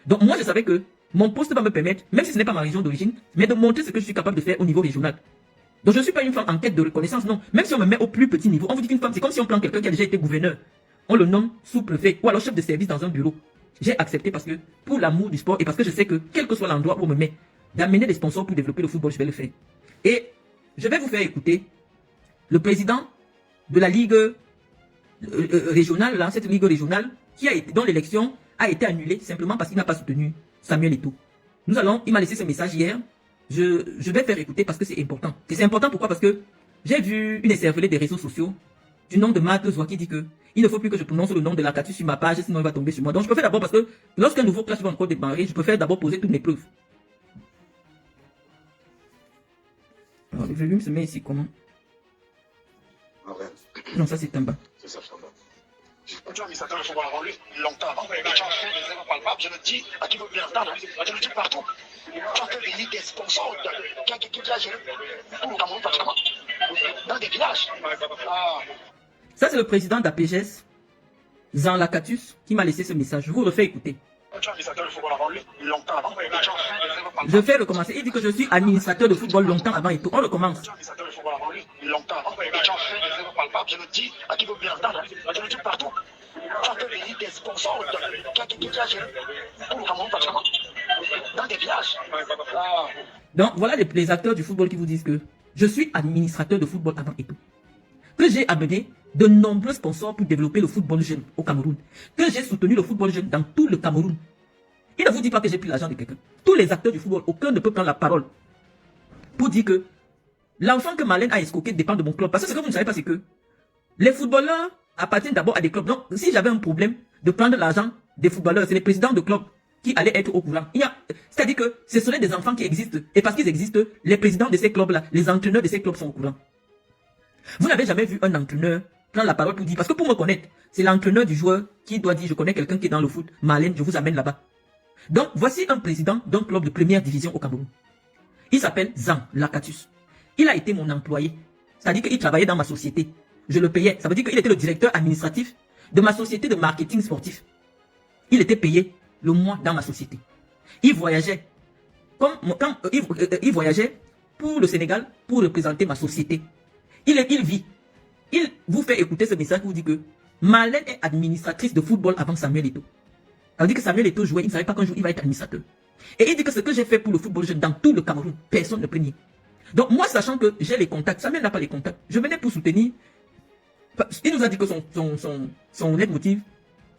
Donc, moi, je savais que mon poste va me permettre, même si ce n'est pas ma région d'origine, mais de montrer ce que je suis capable de faire au niveau régional. Donc, je ne suis pas une femme en quête de reconnaissance, non. Même si on me met au plus petit niveau, on vous dit qu'une femme, c'est comme si on prend quelqu'un qui a déjà été gouverneur. On le nomme sous-préfet ou alors chef de service dans un bureau. J'ai accepté parce que, pour l'amour du sport et parce que je sais que, quel que soit l'endroit où on me met, d'amener des sponsors pour développer le football, je vais le faire. Et je vais vous faire écouter le président de la ligue régionale, là, cette ligue régionale, dont l'élection a été annulée simplement parce qu'il n'a pas soutenu Samuel Eto. Il m'a laissé ce message hier. Je vais faire écouter parce que c'est important. Et c'est important pourquoi? Parce que j'ai vu une écervelée des réseaux sociaux du nom de Marthe Zoua qui dit que il ne faut plus que je prononce le nom de l'Acatus sur ma page, sinon il va tomber sur moi. Donc je préfère d'abord parce que lorsqu'un nouveau clash va encore démarrer, je préfère d'abord poser toutes mes preuves. Alors, le volume se met ici comment? Non, ça c'est en bas. C'est ça, c'est en bas. Tu as mis ça dans le football avant lui, longtemps avant. Et tu as fait des erreurs palpables, je le dis à qui veut bien entendre, je le dis partout. Tu as fait venir des sponsors qui a géré pour le Cameroun pratiquement, dans des villages. Ça c'est le président d'APGS, Jean Lacatus, qui m'a laissé ce message. Je vous le fais écouter. Tu as mis ça dans le football avant lui, longtemps avant. Et tu as fait des erreurs palpables. Je vais recommencer. Il dit que je suis administrateur de football longtemps avant et tout. On recommence. Tu as mis ça dans le football avant lui, longtemps avant. Et tu as fait des erreurs palpables, je le dis à qui veut bien entendre, je le dis partout. Tu as fait venir des sponsors qui a géré pour le Cameroun pratiquement, dans des villages. Donc voilà les acteurs du football qui vous disent que je suis administrateur de football avant et tout. Que j'ai amené de nombreux sponsors pour développer le football jeune au Cameroun. Que j'ai soutenu le football jeune dans tout le Cameroun. Il ne vous dit pas que j'ai pris l'argent de quelqu'un. Tous les acteurs du football, aucun ne peut prendre la parole pour dire que l'enfant que Marlène a escroqué dépend de mon club. Parce que ce que vous ne savez pas, c'est que les footballeurs appartiennent d'abord à des clubs. Donc, si j'avais un problème de prendre l'argent des footballeurs, c'est les présidents de clubs qui allaient être au courant. C'est-à-dire que ce seraient des enfants qui existent. Et parce qu'ils existent, les présidents de ces clubs-là, les entraîneurs de ces clubs sont au courant. Vous n'avez jamais vu un entraîneur prendre la parole pour dire, parce que pour me connaître, c'est l'entraîneur du joueur qui doit dire, je connais quelqu'un qui est dans le foot, Marlène, je vous amène là-bas. Donc, voici un président d'un club de première division au Cameroun. Il s'appelle Jean Lacatus. Il a été mon employé. C'est-à-dire qu'il travaillait dans ma société. Je le payais. Ça veut dire qu'il était le directeur administratif de ma société de marketing sportif. Il était payé le mois dans ma société. Il voyageait. Il voyageait pour le Sénégal pour représenter ma société. Il vit. Il vous fait écouter ce message qui vous dit que Marlène est administratrice de football avant Samuel Eto. Ça veut dire que Samuel Eto jouait, il ne savait pas qu'un jour il va être administrateur. Et il dit que ce que j'ai fait pour le football jeune dans tout le Cameroun, personne ne peut nier. Donc moi, sachant que j'ai les contacts, Samuel n'a pas les contacts, je venais pour soutenir. Il nous a dit que son leitmotiv,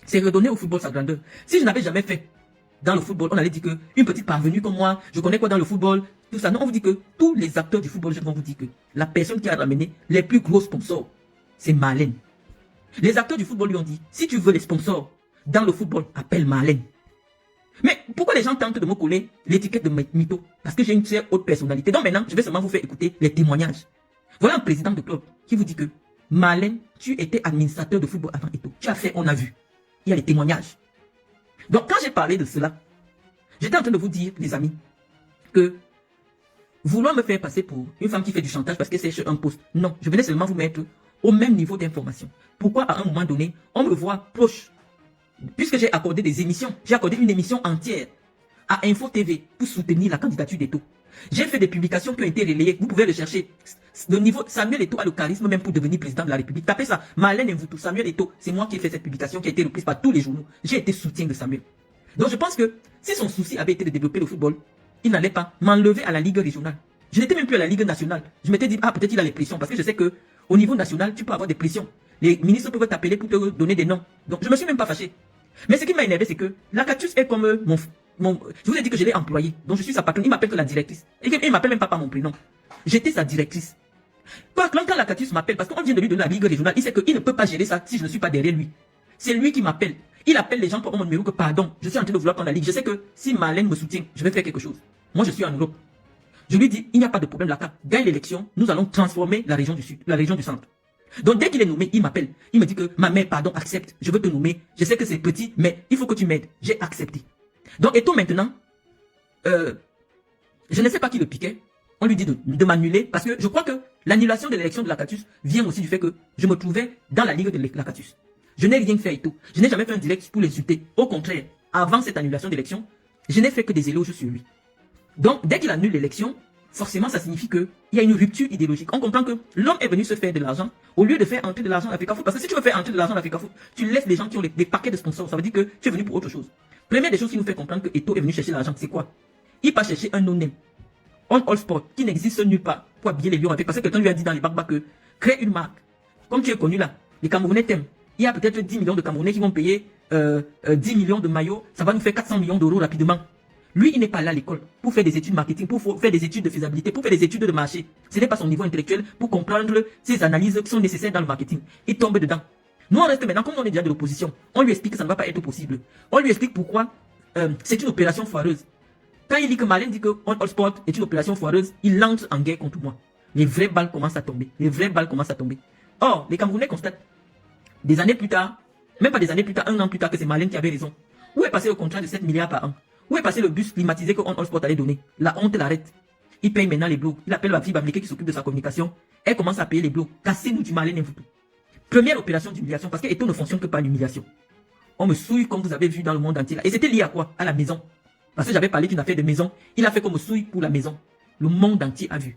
c'est redonner au football sa grandeur. Si je n'avais jamais fait dans le football, on allait dire que une petite parvenue comme moi, je connais quoi dans le football, tout ça. Non, on vous dit que tous les acteurs du football, je vais vous dire que la personne qui a ramené les plus gros sponsors, c'est Marlène. Les acteurs du football lui ont dit, si tu veux les sponsors dans le football, appelle Marlène. Mais pourquoi les gens tentent de me coller l'étiquette de mytho? Parce que j'ai une très haute personnalité. Donc maintenant, je vais seulement vous faire écouter les témoignages. Voilà un président de club qui vous dit que Marlène, tu étais administrateur de football avant et tout. Tu as fait, on a vu. Il y a les témoignages. Donc quand j'ai parlé de cela, j'étais en train de vous dire, les amis, que vouloir me faire passer pour une femme qui fait du chantage parce que c'est sur un poste. Non, je venais seulement vous mettre au même niveau d'information. Pourquoi à un moment donné, on me voit proche? Puisque j'ai accordé des émissions, j'ai accordé une émission entière à Info TV pour soutenir la candidature d'Eto. J'ai fait des publications qui ont été relayées, vous pouvez le chercher. Le niveau, Samuel Eto a le charisme même pour devenir président de la République. Tapez ça, Marlène Mvoutou, Samuel Eto, c'est moi qui ai fait cette publication qui a été reprise par tous les journaux. J'ai été soutien de Samuel. Donc je pense que si son souci avait été de développer le football, il n'allait pas m'enlever à la Ligue régionale. Je n'étais même plus à la Ligue nationale. Je m'étais dit, ah peut-être il a les pressions, parce que je sais que au niveau national, tu peux avoir des pressions. Les ministres peuvent t'appeler pour te donner des noms. Donc je ne me suis même pas fâché. Mais ce qui m'a énervé, c'est que la Cactus est comme je vous ai dit que je l'ai employé. Donc je suis sa patronne. Il m'appelle que la directrice. Et il m'appelle même pas par mon prénom. J'étais sa directrice. Quand la Cactus m'appelle, parce qu'on vient de lui donner la ligue régionale, il sait qu'il ne peut pas gérer ça si je ne suis pas derrière lui. C'est lui qui m'appelle. Il appelle les gens pour mon numéro que pardon, je suis en train de vouloir prendre la ligue. Je sais que si Marlène me soutient, je vais faire quelque chose. Moi, je suis en Europe. Je lui dis, il n'y a pas de problème, la CAP gagne l'élection, nous allons transformer la région du Sud, la région du Centre. Donc dès qu'il est nommé, il m'appelle. Il me dit que ma mère, pardon, accepte, je veux te nommer. Je sais que c'est petit, mais il faut que tu m'aides. J'ai accepté. Donc Eto maintenant, je ne sais pas qui le piquait. On lui dit de m'annuler parce que je crois que l'annulation de l'élection de la Cactus vient aussi du fait que je me trouvais dans la ligue de la Cactus. Je n'ai rien fait et tout. Je n'ai jamais fait un direct pour l'insulter. Au contraire, avant cette annulation d'élection, je n'ai fait que des éloges sur lui. Donc, dès qu'il annule l'élection, forcément, ça signifie qu'il y a une rupture idéologique. On comprend que l'homme est venu se faire de l'argent au lieu de faire entrer de l'argent à Fecafoot. Parce que si tu veux faire entrer de l'argent à Fecafoot, tu laisses les gens qui ont des paquets de sponsors. Ça veut dire que tu es venu pour autre chose. Première des choses qui nous fait comprendre que Eto est venu chercher l'argent, c'est quoi? Il part chercher un no-name. On all sport qui n'existe nulle part pour habiller les lions avec. Parce que quelqu'un lui a dit dans les barbacs que crée une marque. Comme tu es connu là, les Camerounais t'aiment. Il y a peut-être 10 millions de Camerounais qui vont payer 10 millions de maillots. Ça va nous faire 400 millions d'euros rapidement. Lui, il n'est pas là à l'école pour faire des études marketing, pour faire des études de faisabilité, pour faire des études de marché. Ce n'est pas son niveau intellectuel pour comprendre ces analyses qui sont nécessaires dans le marketing. Il tombe dedans. Nous, on reste maintenant, comme on est déjà de l'opposition, on lui explique que ça ne va pas être possible. On lui explique pourquoi c'est une opération foireuse. Quand il dit que Marlène dit que All Sport est une opération foireuse, il lance en guerre contre moi. Les vraies balles commencent à tomber. Les vraies balles commencent à tomber. Or, les Camerounais constatent, des années plus tard, même pas des années plus tard, un an plus tard, que c'est Marlène qui avait raison. Où est passé le contrat de 7 milliards par an? Où est passé le bus climatisé que All Sport allait donner? La honte l'arrête. Il paye maintenant les blogs. Il appelle la fille américaine qui s'occupe de sa communication. Elle commence à payer les blogs. Cassez-nous du Marlène Mvuto. Première opération d'humiliation, parce que Eto ne fonctionne que par l'humiliation. On me souille comme vous avez vu dans le monde entier. Et c'était lié à quoi? À la maison. Parce que j'avais parlé d'une affaire de maison. Il a fait qu'on me souille pour la maison. Le monde entier a vu.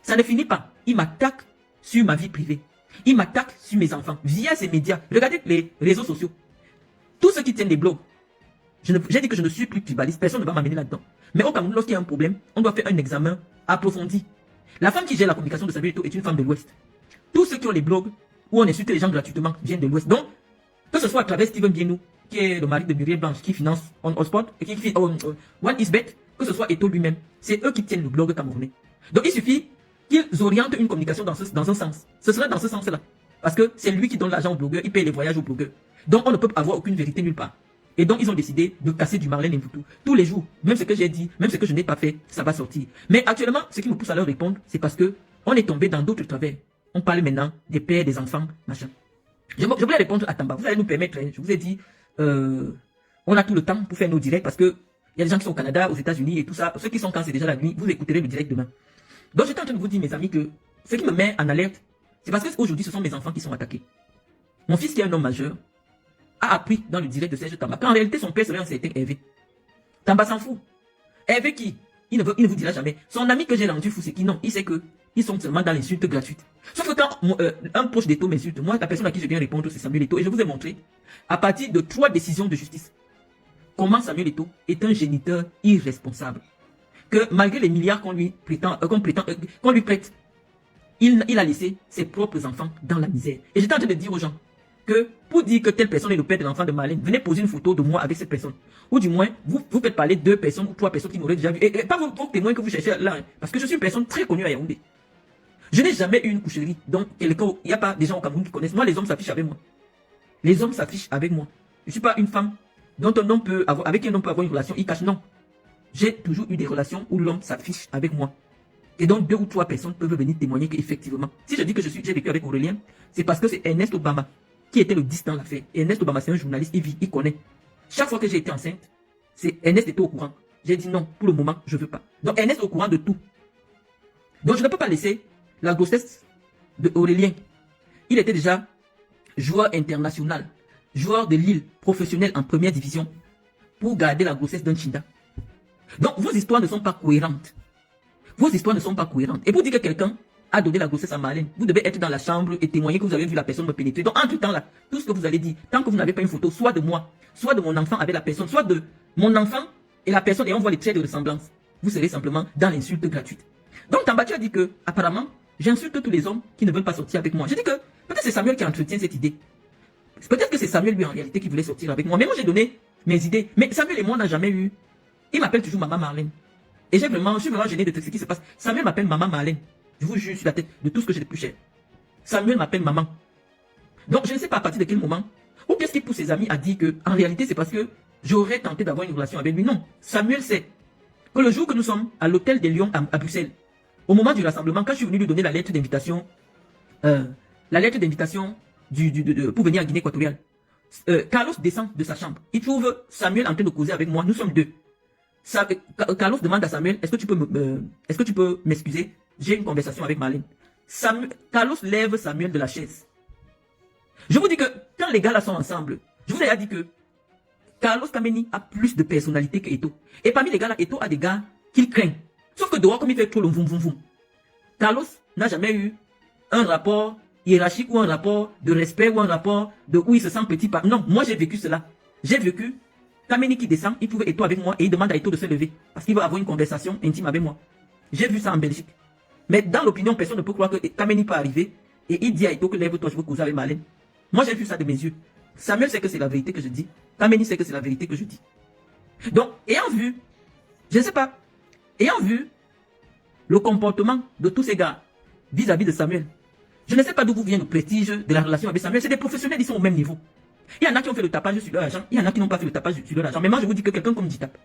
Ça ne finit pas. Il m'attaque sur ma vie privée. Il m'attaque sur mes enfants. Via ces médias. Regardez les réseaux sociaux. Tous ceux qui tiennent des blogs. J'ai dit que je ne suis plus tribaliste. Personne ne va m'amener là-dedans. Mais au Cameroun, lorsqu'il y a un problème, on doit faire un examen approfondi. La femme qui gère la communication de Samuel Eto'o est une femme de l'Ouest. Tous ceux qui ont les blogs où on insulte les gens gratuitement viennent de l'Ouest. Donc, que ce soit à travers Steven Bienou, qui est le mari de Muriel Blanche, qui finance On Sport, et qui One is Bet, que ce soit Eto'o lui-même, c'est eux qui tiennent le blog camerounais. Donc il suffit qu'ils orientent une communication dans un sens. Ce serait dans ce sens-là. Parce que c'est lui qui donne l'argent aux blogueurs, il paye les voyages aux blogueurs. Donc on ne peut avoir aucune vérité nulle part. Et donc ils ont décidé de casser du Marlène Mvuto. Tous les jours, même ce que j'ai dit, même ce que je n'ai pas fait, ça va sortir. Mais actuellement, ce qui me pousse à leur répondre, c'est parce que on est tombé dans d'autres travers. On parle maintenant des pères, des enfants, machin. Je voulais répondre à Tamba. Vous allez nous permettre, hein, je vous ai dit, on a tout le temps pour faire nos directs parce que il y a des gens qui sont au Canada, aux États-Unis et tout ça. Ceux qui sont quand c'est déjà la nuit, vous écouterez le direct demain. Donc j'étais en train de vous dire, mes amis, que ce qui me met en alerte, c'est parce qu'aujourd'hui, ce sont mes enfants qui sont attaqués. Mon fils, qui est un homme majeur, a appris dans le direct de Serge Tamba qu'en réalité, son père serait un certain Hervé. Tamba s'en fout. Hervé qui? Il ne vous dira jamais. Son ami que j'ai rendu fou, c'est qui? Non, il sait que ils sont seulement dans l'insulte gratuite. Sauf que quand un proche d'Eto m'insulte, moi, la personne à qui je viens répondre, c'est Samuel Eto'o. Et je vous ai montré, à partir de 3 décisions de justice, comment Samuel Eto'o est un géniteur irresponsable. Que malgré les milliards qu'on lui prête, il a laissé ses propres enfants dans la misère. Et j'étais en train de dire aux gens que pour dire que telle personne est le père de l'enfant de Marlène, venez poser une photo de moi avec cette personne. Ou du moins, vous faites parler 2 personnes ou 3 personnes qui m'auraient déjà vu. Et pas vos témoins que vous cherchez là. Hein, parce que je suis une personne très connue à Yaoundé. Je n'ai jamais eu une coucherie. Donc, il n'y a pas des gens au Cameroun qui connaissent. Moi, les hommes s'affichent avec moi. Les hommes s'affichent avec moi. Je ne suis pas une femme dont un homme peut avoir, avec qui un homme peut avoir une relation. Il cache. Non. J'ai toujours eu des relations où l'homme s'affiche avec moi. Et donc, 2 ou 3 personnes peuvent venir témoigner qu'effectivement, si je dis que j'ai vécu avec Aurélien, c'est parce que c'est Ernest Obama qui était le 10 dans l'affaire. Et Ernest Obama, c'est un journaliste, il vit, il connaît. Chaque fois que j'ai été enceinte, c'est Ernest était au courant. J'ai dit non, pour le moment, je ne veux pas. Donc, Ernest est au courant de tout. Donc, je ne peux pas laisser la grossesse de Aurélien. Il était déjà joueur international, joueur de Lille, professionnel en première division, pour garder la grossesse d'un Chinda. Donc, vos histoires ne sont pas cohérentes. Vos histoires ne sont pas cohérentes. Et pour dire que quelqu'un a donné la grossesse à Marlène, vous devez être dans la chambre et témoigner que vous avez vu la personne me pénétrer. Donc, en tout temps là, tout ce que vous allez dire, tant que vous n'avez pas une photo, soit de moi, soit de mon enfant avec la personne, soit de mon enfant et la personne, et on voit les traits de ressemblance, vous serez simplement dans l'insulte gratuite. Donc, Tamba, tu as dit que, apparemment, j'insulte tous les hommes qui ne veulent pas sortir avec moi. Je dis que, peut-être c'est Samuel qui entretient cette idée. Peut-être que c'est Samuel, lui, en réalité, qui voulait sortir avec moi. Mais moi, j'ai donné mes idées. Mais Samuel et moi, on n'a jamais eu. Il m'appelle toujours Maman Marlène. Et je suis vraiment gêné de tout ce qui se passe. Samuel m'appelle Maman Marlène. Je vous jure sur la tête de tout ce que j'ai de plus cher. Samuel m'appelle Maman. Donc, je ne sais pas à partir de quel moment. Ou qu'est-ce qui pousse ses amis à dire que, en réalité, c'est parce que j'aurais tenté d'avoir une relation avec lui. Non. Samuel sait que le jour que nous sommes à l'hôtel des Lions à Bruxelles, au moment du rassemblement, quand je suis venu lui donner la lettre d'invitation, pour venir à Guinée équatoriale, Carlos descend de sa chambre. Il trouve Samuel en train de causer avec moi. Nous sommes deux. Carlos demande à Samuel, est-ce que tu peux m'excuser? J'ai une conversation avec Marlène. Carlos lève Samuel de la chaise. Je vous dis que quand les gars là sont ensemble, je vous ai déjà dit que Carlos Kameni a plus de personnalité que Eto. Et parmi les gars là, Eto a des gars qu'il craint. Sauf que dehors, comme il fait trop le voum voum voum, Carlos n'a jamais eu un rapport hiérarchique ou un rapport de respect ou un rapport de où il se sent petit. Non, moi j'ai vécu cela. J'ai vécu Kameni qui descend, il trouve Eto avec moi et il demande à Eto de se lever parce qu'il veut avoir une conversation intime avec moi. J'ai vu ça en Belgique. Mais dans l'opinion, personne ne peut croire que Kameni peut arriver et il dit à Eto que lève-toi, je veux causer avec Marlène. Moi j'ai vu ça de mes yeux. Samuel sait que c'est la vérité que je dis. Kameni sait que c'est la vérité que je dis. Donc, ayant vu, je ne sais pas, ayant vu le comportement de tous ces gars vis-à-vis de Samuel, je ne sais pas d'où vous vient le prestige de la relation avec Samuel. C'est des professionnels, ils sont au même niveau. Il y en a qui ont fait le tapage sur leur argent, il y en a qui n'ont pas fait le tapage sur leur argent. Mais moi, je vous dis que quelqu'un comme Ditap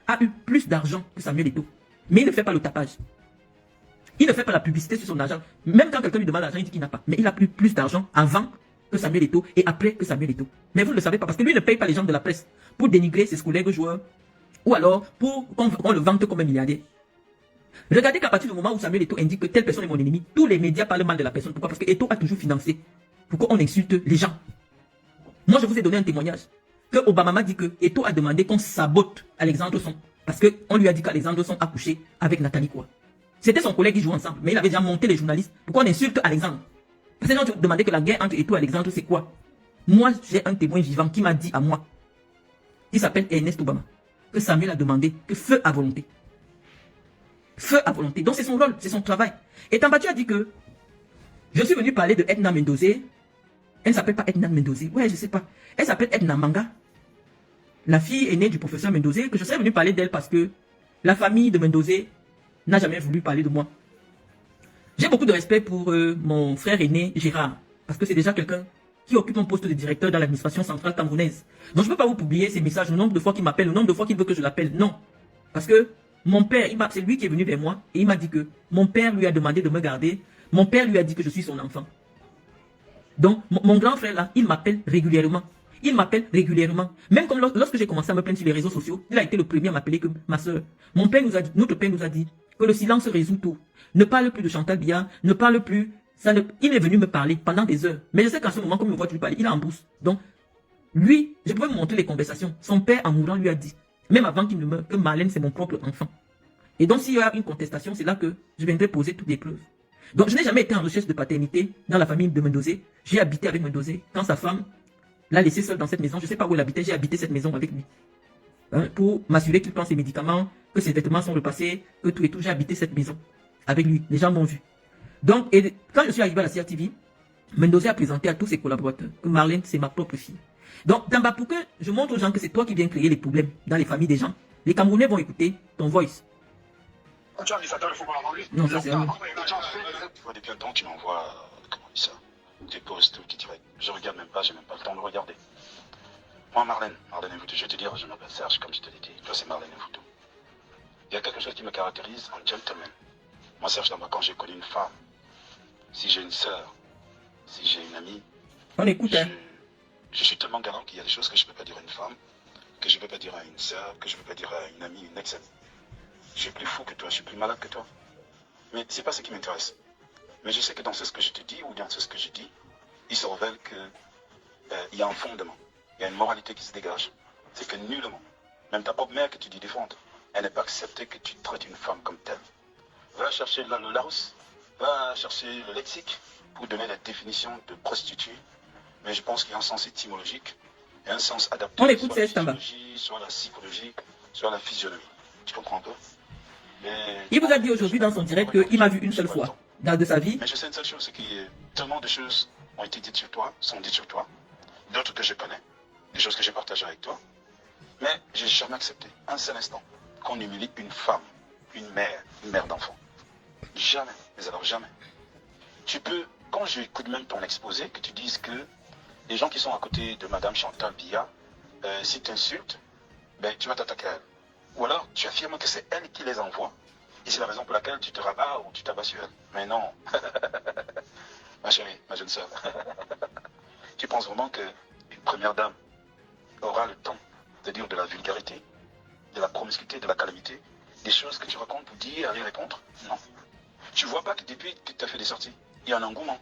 a eu plus d'argent que Samuel Eto'o. Mais il ne fait pas le tapage. Il ne fait pas la publicité sur son argent. Même quand quelqu'un lui demande l'argent, il dit qu'il n'a pas. Mais il a plus d'argent avant que Samuel Eto'o et après que Samuel Eto'o. Mais vous ne le savez pas parce que lui ne paye pas les gens de la presse pour dénigrer ses collègues joueurs ou alors pour qu'on le vante comme un milliardaire. Regardez qu'à partir du moment où Samuel Eto'o indique que telle personne est mon ennemi, tous les médias parlent mal de la personne. Pourquoi? Parce que Eto'o a toujours financé. Pourquoi on insulte les gens? Moi, je vous ai donné un témoignage. Que Obama m'a dit que Eto'o a demandé qu'on sabote Alexandre Son. Parce qu'on lui a dit qu'Alexandre Son a couché avec Nathalie Quoi. C'était son collègue qui jouait ensemble. Mais il avait déjà monté les journalistes. Pourquoi on insulte Alexandre? Parce que les gens demandaient que la guerre entre Eto'o et Alexandre, c'est quoi? Moi, j'ai un témoin vivant qui m'a dit à moi, il s'appelle Ernest Obama, que Samuel a demandé que feu à volonté. Feu à volonté. Donc c'est son rôle, c'est son travail. Et Tambatou a dit que je suis venu parler de Edna Mendozé. Elle ne s'appelle pas Edna Mendozé. Ouais, je sais pas. Elle s'appelle Edna Manga. La fille aînée du professeur Mendozé, que je serais venu parler d'elle parce que la famille de Mendozé n'a jamais voulu parler de moi. J'ai beaucoup de respect pour mon frère aîné Gérard, parce que c'est déjà quelqu'un qui occupe un poste de directeur dans l'administration centrale camerounaise. Donc je ne peux pas vous publier ces messages, le nombre de fois qu'il m'appelle, le nombre de fois qu'il veut que je l'appelle. Non. Parce que mon père, c'est lui qui est venu vers moi et il m'a dit que mon père lui a demandé de me garder. Mon père lui a dit que je suis son enfant. Donc mon grand frère là, il m'appelle régulièrement. Il m'appelle régulièrement. Même comme lorsque j'ai commencé à me plaindre sur les réseaux sociaux, il a été le premier à m'appeler que ma soeur. Notre père nous a dit que le silence résout tout. Ne parle plus de Chantal Biya, ne parle plus. Il est venu me parler pendant des heures. Mais je sais qu'à ce moment, comme il me voit lui parler, il est en bourse. Donc, lui, je pouvais vous montrer les conversations. Son père, en mourant, lui a dit, même avant qu'il ne meure, que Marlène, c'est mon propre enfant. Et donc, s'il y a une contestation, c'est là que je viendrai poser toutes les preuves. Donc, je n'ai jamais été en recherche de paternité dans la famille de Mendozé. J'ai habité avec Mendozé. Quand sa femme l'a laissé seul dans cette maison, je ne sais pas où elle habitait, j'ai habité cette maison avec lui. Pour m'assurer qu'il prend ses médicaments, que ses vêtements sont repassés, que tout et tout, j'ai habité cette maison avec lui. Les gens m'ont vu. Donc, et quand je suis arrivé à la CRTV, Mendozé a présenté à tous ses collaborateurs que Marlène, c'est ma propre fille. Donc, Tamba, pour que je montre aux gens que c'est toi qui viens créer les problèmes dans les familles des gens, les Camerounais vont écouter ton voice. Tu as mis ça dans le football avant lui. Non, ça c'est un... Tu vois, depuis un temps, tu m'envoies, comment on dit ça, des posts qui tirent. Je regarde même pas, j'ai même pas le temps de regarder. Moi, Marlène Mvoutou, je vais te dire, je m'appelle Serge, comme je te l'ai dit. Toi, c'est Marlène Mvoutou. Il y a quelque chose qui me caractérise en gentleman. Moi, Serge Tamba, quand j'ai connu une femme, si j'ai une sœur, si j'ai une amie, on écoute, hein. Je suis tellement garant qu'il y a des choses que je ne peux pas dire à une femme, que je ne peux pas dire à une sœur, que je ne peux pas dire à une amie, une ex-amie. Je suis plus fou que toi, je suis plus malade que toi. Mais ce n'est pas ce qui m'intéresse. Mais je sais que dans ce que je te dis, ou dans ce que je dis, il se révèle qu'il y a un fondement. Il y a une moralité qui se dégage. C'est que nullement, même ta propre mère que tu dis défendre, elle n'est pas acceptée que tu traites une femme comme telle. Va chercher le Larousse, va chercher le lexique pour donner la définition de prostituée. Mais je pense qu'il y a un sens étymologique et un sens adapté. On écoute, soit Tamba. soit la psychologie, soit la physionomie. Tu comprends un peu? Il vous a dit aujourd'hui dans son direct qu'il m'a vu une seule fois dans de sa vie. Mais je sais une seule chose, c'est que tellement de choses ont été dites sur toi, sont dites sur toi. d'autres que je connais, des choses que j'ai partagées avec toi. Mais j'ai jamais accepté, un seul instant, qu'on humilie une femme, une mère d'enfant. Jamais, mais alors jamais. Tu peux, quand j'écoute même ton exposé, que tu dises que les gens qui sont à côté de Madame Chantal Biya, si tu insultes, ben, tu vas t'attaquer à elle. Ou alors, tu affirmes que c'est elle qui les envoie, et c'est la raison pour laquelle tu te rabats ou tu t'abats sur elle. Mais non, ma chérie, ma jeune soeur, tu penses vraiment qu'une première dame aura le temps de dire de la vulgarité, de la promiscuité, de la calamité, des choses que tu racontes pour dire, aller répondre? Non. Tu vois pas que depuis que tu as fait des sorties, il y a un engouement.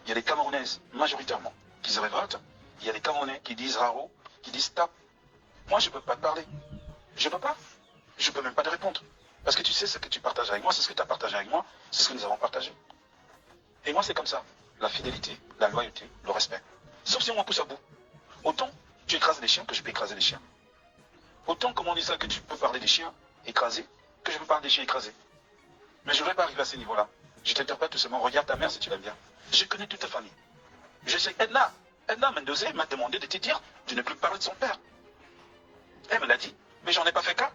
Il y a des Camerounaises, majoritairement, qui se révoltent. Il y a des Camerounais qui disent raro, qui disent stop. Moi, je ne peux pas te parler. Je ne peux pas. Je ne peux même pas te répondre. Parce que tu sais ce que tu partages avec moi, c'est ce que tu as partagé avec moi, c'est ce que nous avons partagé. Et moi, c'est comme ça. La fidélité, la loyauté, le respect. Sauf si on me pousse à bout. Autant tu écrases les chiens que je peux écraser les chiens. Autant, comme on dit ça, que tu peux parler des chiens écrasés, que je peux parler des chiens écrasés. Mais je ne vais pas arriver à ce niveau-là. Je t'interpelle tout simplement. Regarde ta mère si tu l'aimes bien. Je connais toute ta famille. Je sais, Edna Mendoza m'a demandé de te dire de ne plus parler de son père. Elle me l'a dit, mais j'en ai pas fait cas.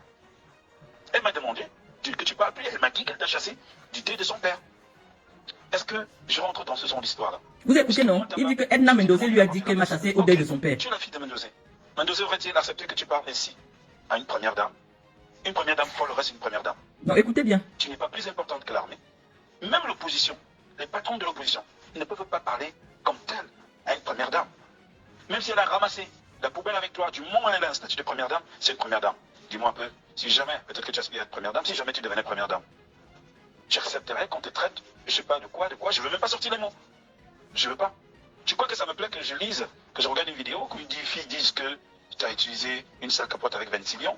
Elle m'a demandé que tu parles plus. Elle m'a dit qu'elle t'a chassé du dé de son père. Est-ce que je rentre dans ce genre d'histoire-là? Vous écoutez, non? Il dit que Edna Mendoza lui a dit qu'elle m'a chassé au deuil de son père. Tu es la fille de Mendoza. Mendoza aurait-il accepté que tu parles ainsi à une première dame? Une première dame folle reste une première dame. Non, écoutez bien. Tu n'es pas plus importante que l'armée. Même l'opposition, les patrons de l'opposition, ne peuvent pas parler comme tel à une première dame. Même si elle a ramassé la poubelle avec toi, du moment où elle a un statut de première dame, c'est une première dame. Dis-moi un peu, si jamais, peut-être que tu aspires à être première dame, si jamais tu devenais première dame, j'accepterais qu'on te traite, je sais pas de quoi, je veux même pas sortir les mots. Je veux pas. Tu crois que ça me plaît que je lise, que je regarde une vidéo, où une fille dise que tu as utilisé une seule capote avec 26 millions,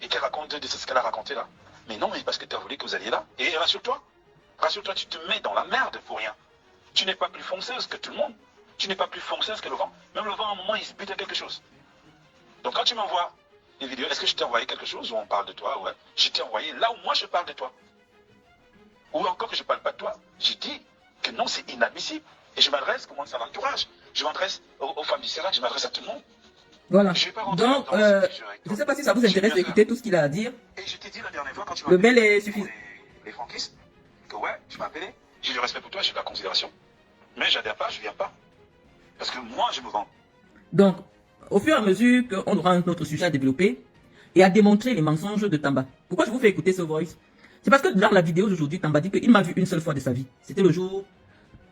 et qu'elle raconte de ce qu'elle a raconté là. Mais non, mais parce que tu as voulu que vous alliez là. Et rassure-toi, tu te mets dans la merde pour rien. Tu n'es pas plus fonceuse que tout le monde. Tu n'es pas plus fonceuse que le vent. Même le vent, à un moment, il se bute à quelque chose. Donc quand tu m'envoies une vidéo, est-ce que je t'ai envoyé quelque chose où on parle de toi? Ouais. Je t'ai envoyé là où moi je parle de toi. Ou encore que je ne parle pas de toi. Je dis que non, c'est inadmissible. Et je m'adresse, comment ça, à l'entourage. Je m'adresse aux femmes du Sérac, je m'adresse à tout le monde. Voilà. Je vais pas rentrer Donc, dans ce je ne sais pas si ça vous intéresse d'écouter tout ce qu'il a à dire. Et je t'ai dit la dernière fois quand tu m'as Le bel est suffisant. les franquistes, que ouais, tu m'as appelé, j'ai du respect pour toi, j'ai de la considération. Mais j'adhère pas, je viens pas. Parce que moi, je me vends. Donc, au fur et à mesure qu'on aura un autre sujet à développer et à démontrer les mensonges de Tamba. Pourquoi je vous fais écouter ce voice? C'est parce que dans la vidéo d'aujourd'hui, Tamba dit qu'il m'a vu une seule fois de sa vie. C'était le jour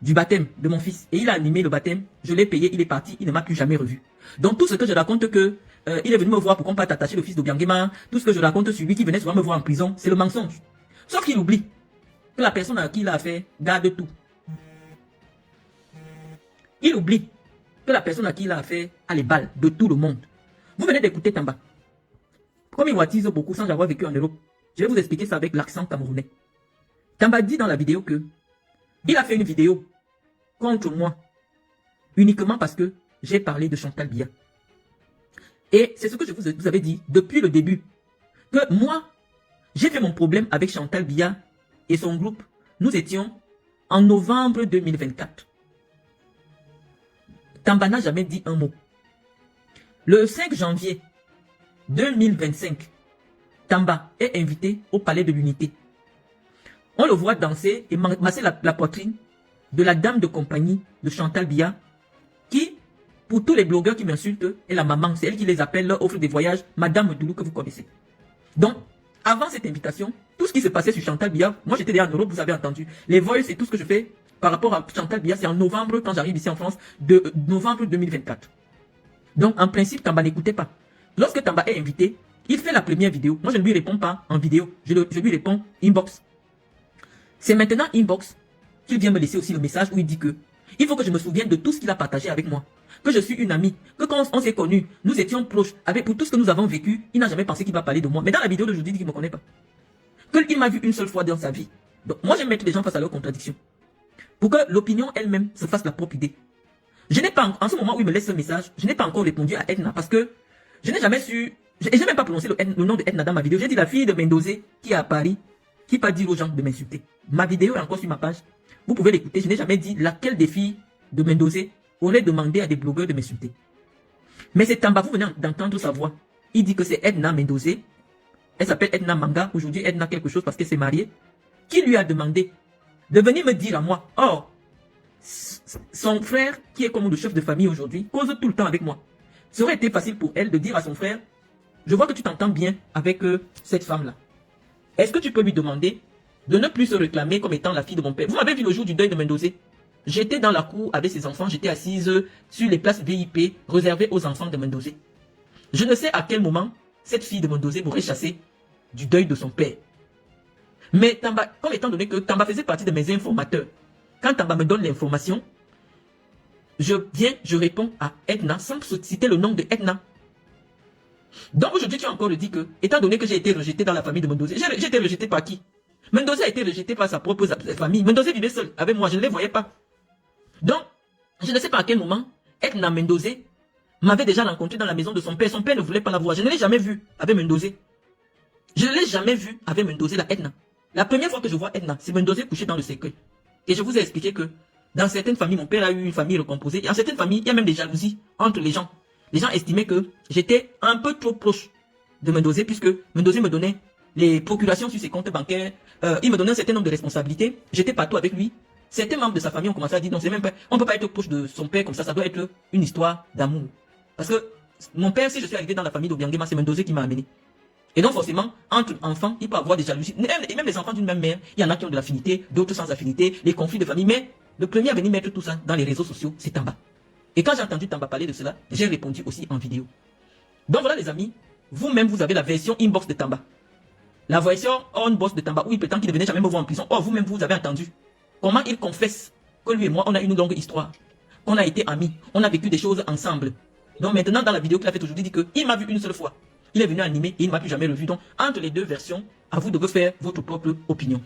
du baptême de mon fils. Et il a animé le baptême, je l'ai payé, il est parti, il ne m'a plus jamais revu. Donc tout ce que je raconte que il est venu me voir pour qu'on puisse attacher le fils d'Obiangema, tout ce que je raconte sur lui qui venait souvent me voir en prison, c'est le mensonge. Sauf qu'il oublie que la personne à qui il a affaire garde tout. Il oublie que la personne à qui il a affaire a les balles de tout le monde. Vous venez d'écouter Tamba. Comme il watise beaucoup sans avoir vécu en Europe, je vais vous expliquer ça avec l'accent camerounais. Tamba dit dans la vidéo que il a fait une vidéo contre moi uniquement parce que j'ai parlé de Chantal Biya. Et c'est ce que je vous avais dit depuis le début. Que moi, j'ai fait mon problème avec Chantal Biya et son groupe. Nous étions en novembre 2024. Tamba n'a jamais dit un mot. Le 5 janvier 2025, Tamba est invité au Palais de l'Unité. On le voit danser et masser la poitrine de la dame de compagnie de Chantal Biya, qui, pour tous les blogueurs qui m'insultent, est la maman. C'est elle qui les appelle, leur offre des voyages, Madame Doulou que vous connaissez. Donc, avant cette invitation, tout ce qui se passait sur Chantal Biya, moi j'étais déjà en Europe, vous avez entendu. Les voices et tout ce que je fais par rapport à Chantal Biya, c'est en novembre, quand j'arrive ici en France, de novembre 2024. Donc, en principe, Tamba n'écoutait pas. Lorsque Tamba est invité, il fait la première vidéo. Moi, je ne lui réponds pas en vidéo. Je lui réponds inbox. C'est maintenant inbox qu'il vient me laisser aussi le message où il dit que il faut que je me souvienne de tout ce qu'il a partagé avec moi. Que je suis une amie. Que quand on s'est connus, nous étions proches. Pour tout ce que nous avons vécu, il n'a jamais pensé qu'il va parler de moi. Mais dans la vidéo d'aujourd'hui, il dit qu'il ne me connaît pas. Qu'il m'a vu une seule fois dans sa vie. Donc, moi, j'aime mettre les gens face à leurs contradictions. Pour que l'opinion elle-même se fasse la propre idée. Je n'ai pas, en ce moment où il me laisse ce message, je n'ai pas encore répondu à Edna parce que je n'ai jamais su, et j'ai même pas prononcé le nom de Edna dans ma vidéo. J'ai dit la fille de Mendoza qui est à Paris, qui pas dire aux gens de m'insulter. Ma vidéo est encore sur ma page. Vous pouvez l'écouter. Je n'ai jamais dit laquelle des filles de Mendoza aurait demandé à des blogueurs de m'insulter. Mais c'est Tamba, vous venez d'entendre sa voix. Il dit que c'est Edna Mendozé. Elle s'appelle Edna Manga. Aujourd'hui, Edna quelque chose parce qu'elle s'est mariée. Qui lui a demandé de venir me dire à moi, oh, son frère, qui est comme le chef de famille aujourd'hui, cause tout le temps avec moi. Ça aurait été facile pour elle de dire à son frère, je vois que tu t'entends bien avec cette femme-là. Est-ce que tu peux lui demander de ne plus se réclamer comme étant la fille de mon père? Vous m'avez vu le jour du deuil de Mendozé. J'étais dans la cour avec ses enfants, j'étais assise sur les places VIP réservées aux enfants de Mendozé. Je ne sais à quel moment cette fille de Mendozé m'aurait chassé du deuil de son père. Mais Tamba, comme étant donné que Tamba faisait partie de mes informateurs, quand Tamba me donne l'information, je viens, je réponds à Edna sans citer le nom de Edna. Donc aujourd'hui, tu as encore dit que, étant donné que j'ai été rejeté dans la famille de Mendozé, j'ai été rejeté par qui? Mendozé a été rejeté par sa propre famille. Mendozé vivait seul avec moi, je ne les voyais pas. Donc, je ne sais pas à quel moment Edna Mendozé m'avait déjà rencontré dans la maison de son père. Son père ne voulait pas la voir. Je ne l'ai jamais vu avec Mendozé. Je ne l'ai jamais vu avec Mendozé, la Edna. La première fois que je vois Edna, c'est Mendozé couché dans le cercueil. Et je vous ai expliqué que dans certaines familles, mon père a eu une famille recomposée. Et dans certaines familles, il y a même des jalousies entre les gens. Les gens estimaient que j'étais un peu trop proche de Mendozé, puisque Mendozé me donnait les procurations sur ses comptes bancaires. Il me donnait un certain nombre de responsabilités. J'étais partout avec lui. Certains membres de sa famille ont commencé à dire non, c'est même pas, on ne peut pas être proche de son père comme ça doit être une histoire d'amour. Parce que mon père, si je suis arrivé dans la famille d'Obiangema, c'est Mendozé qui m'a amené. Et donc forcément, entre enfants, il peut y avoir des jalousies. Et même les enfants d'une même mère, il y en a qui ont de l'affinité, d'autres sans affinité, les conflits de famille. Mais le premier à venir mettre tout ça dans les réseaux sociaux, c'est Tamba. Et quand j'ai entendu Tamba parler de cela, j'ai répondu aussi en vidéo. Donc voilà les amis, vous-même vous avez la version inbox de Tamba. La version on-box de Tamba où il prétend qu'il ne venait jamais me voir en prison. Oh, vous-même vous avez entendu comment il confesse que lui et moi, on a une longue histoire. On a été amis, on a vécu des choses ensemble. Donc maintenant, dans la vidéo qu'il a fait aujourd'hui, il dit qu'il m'a vu une seule fois. Il est venu animer et il ne m'a plus jamais revu. Donc, entre les deux versions, à vous de vous faire votre propre opinion.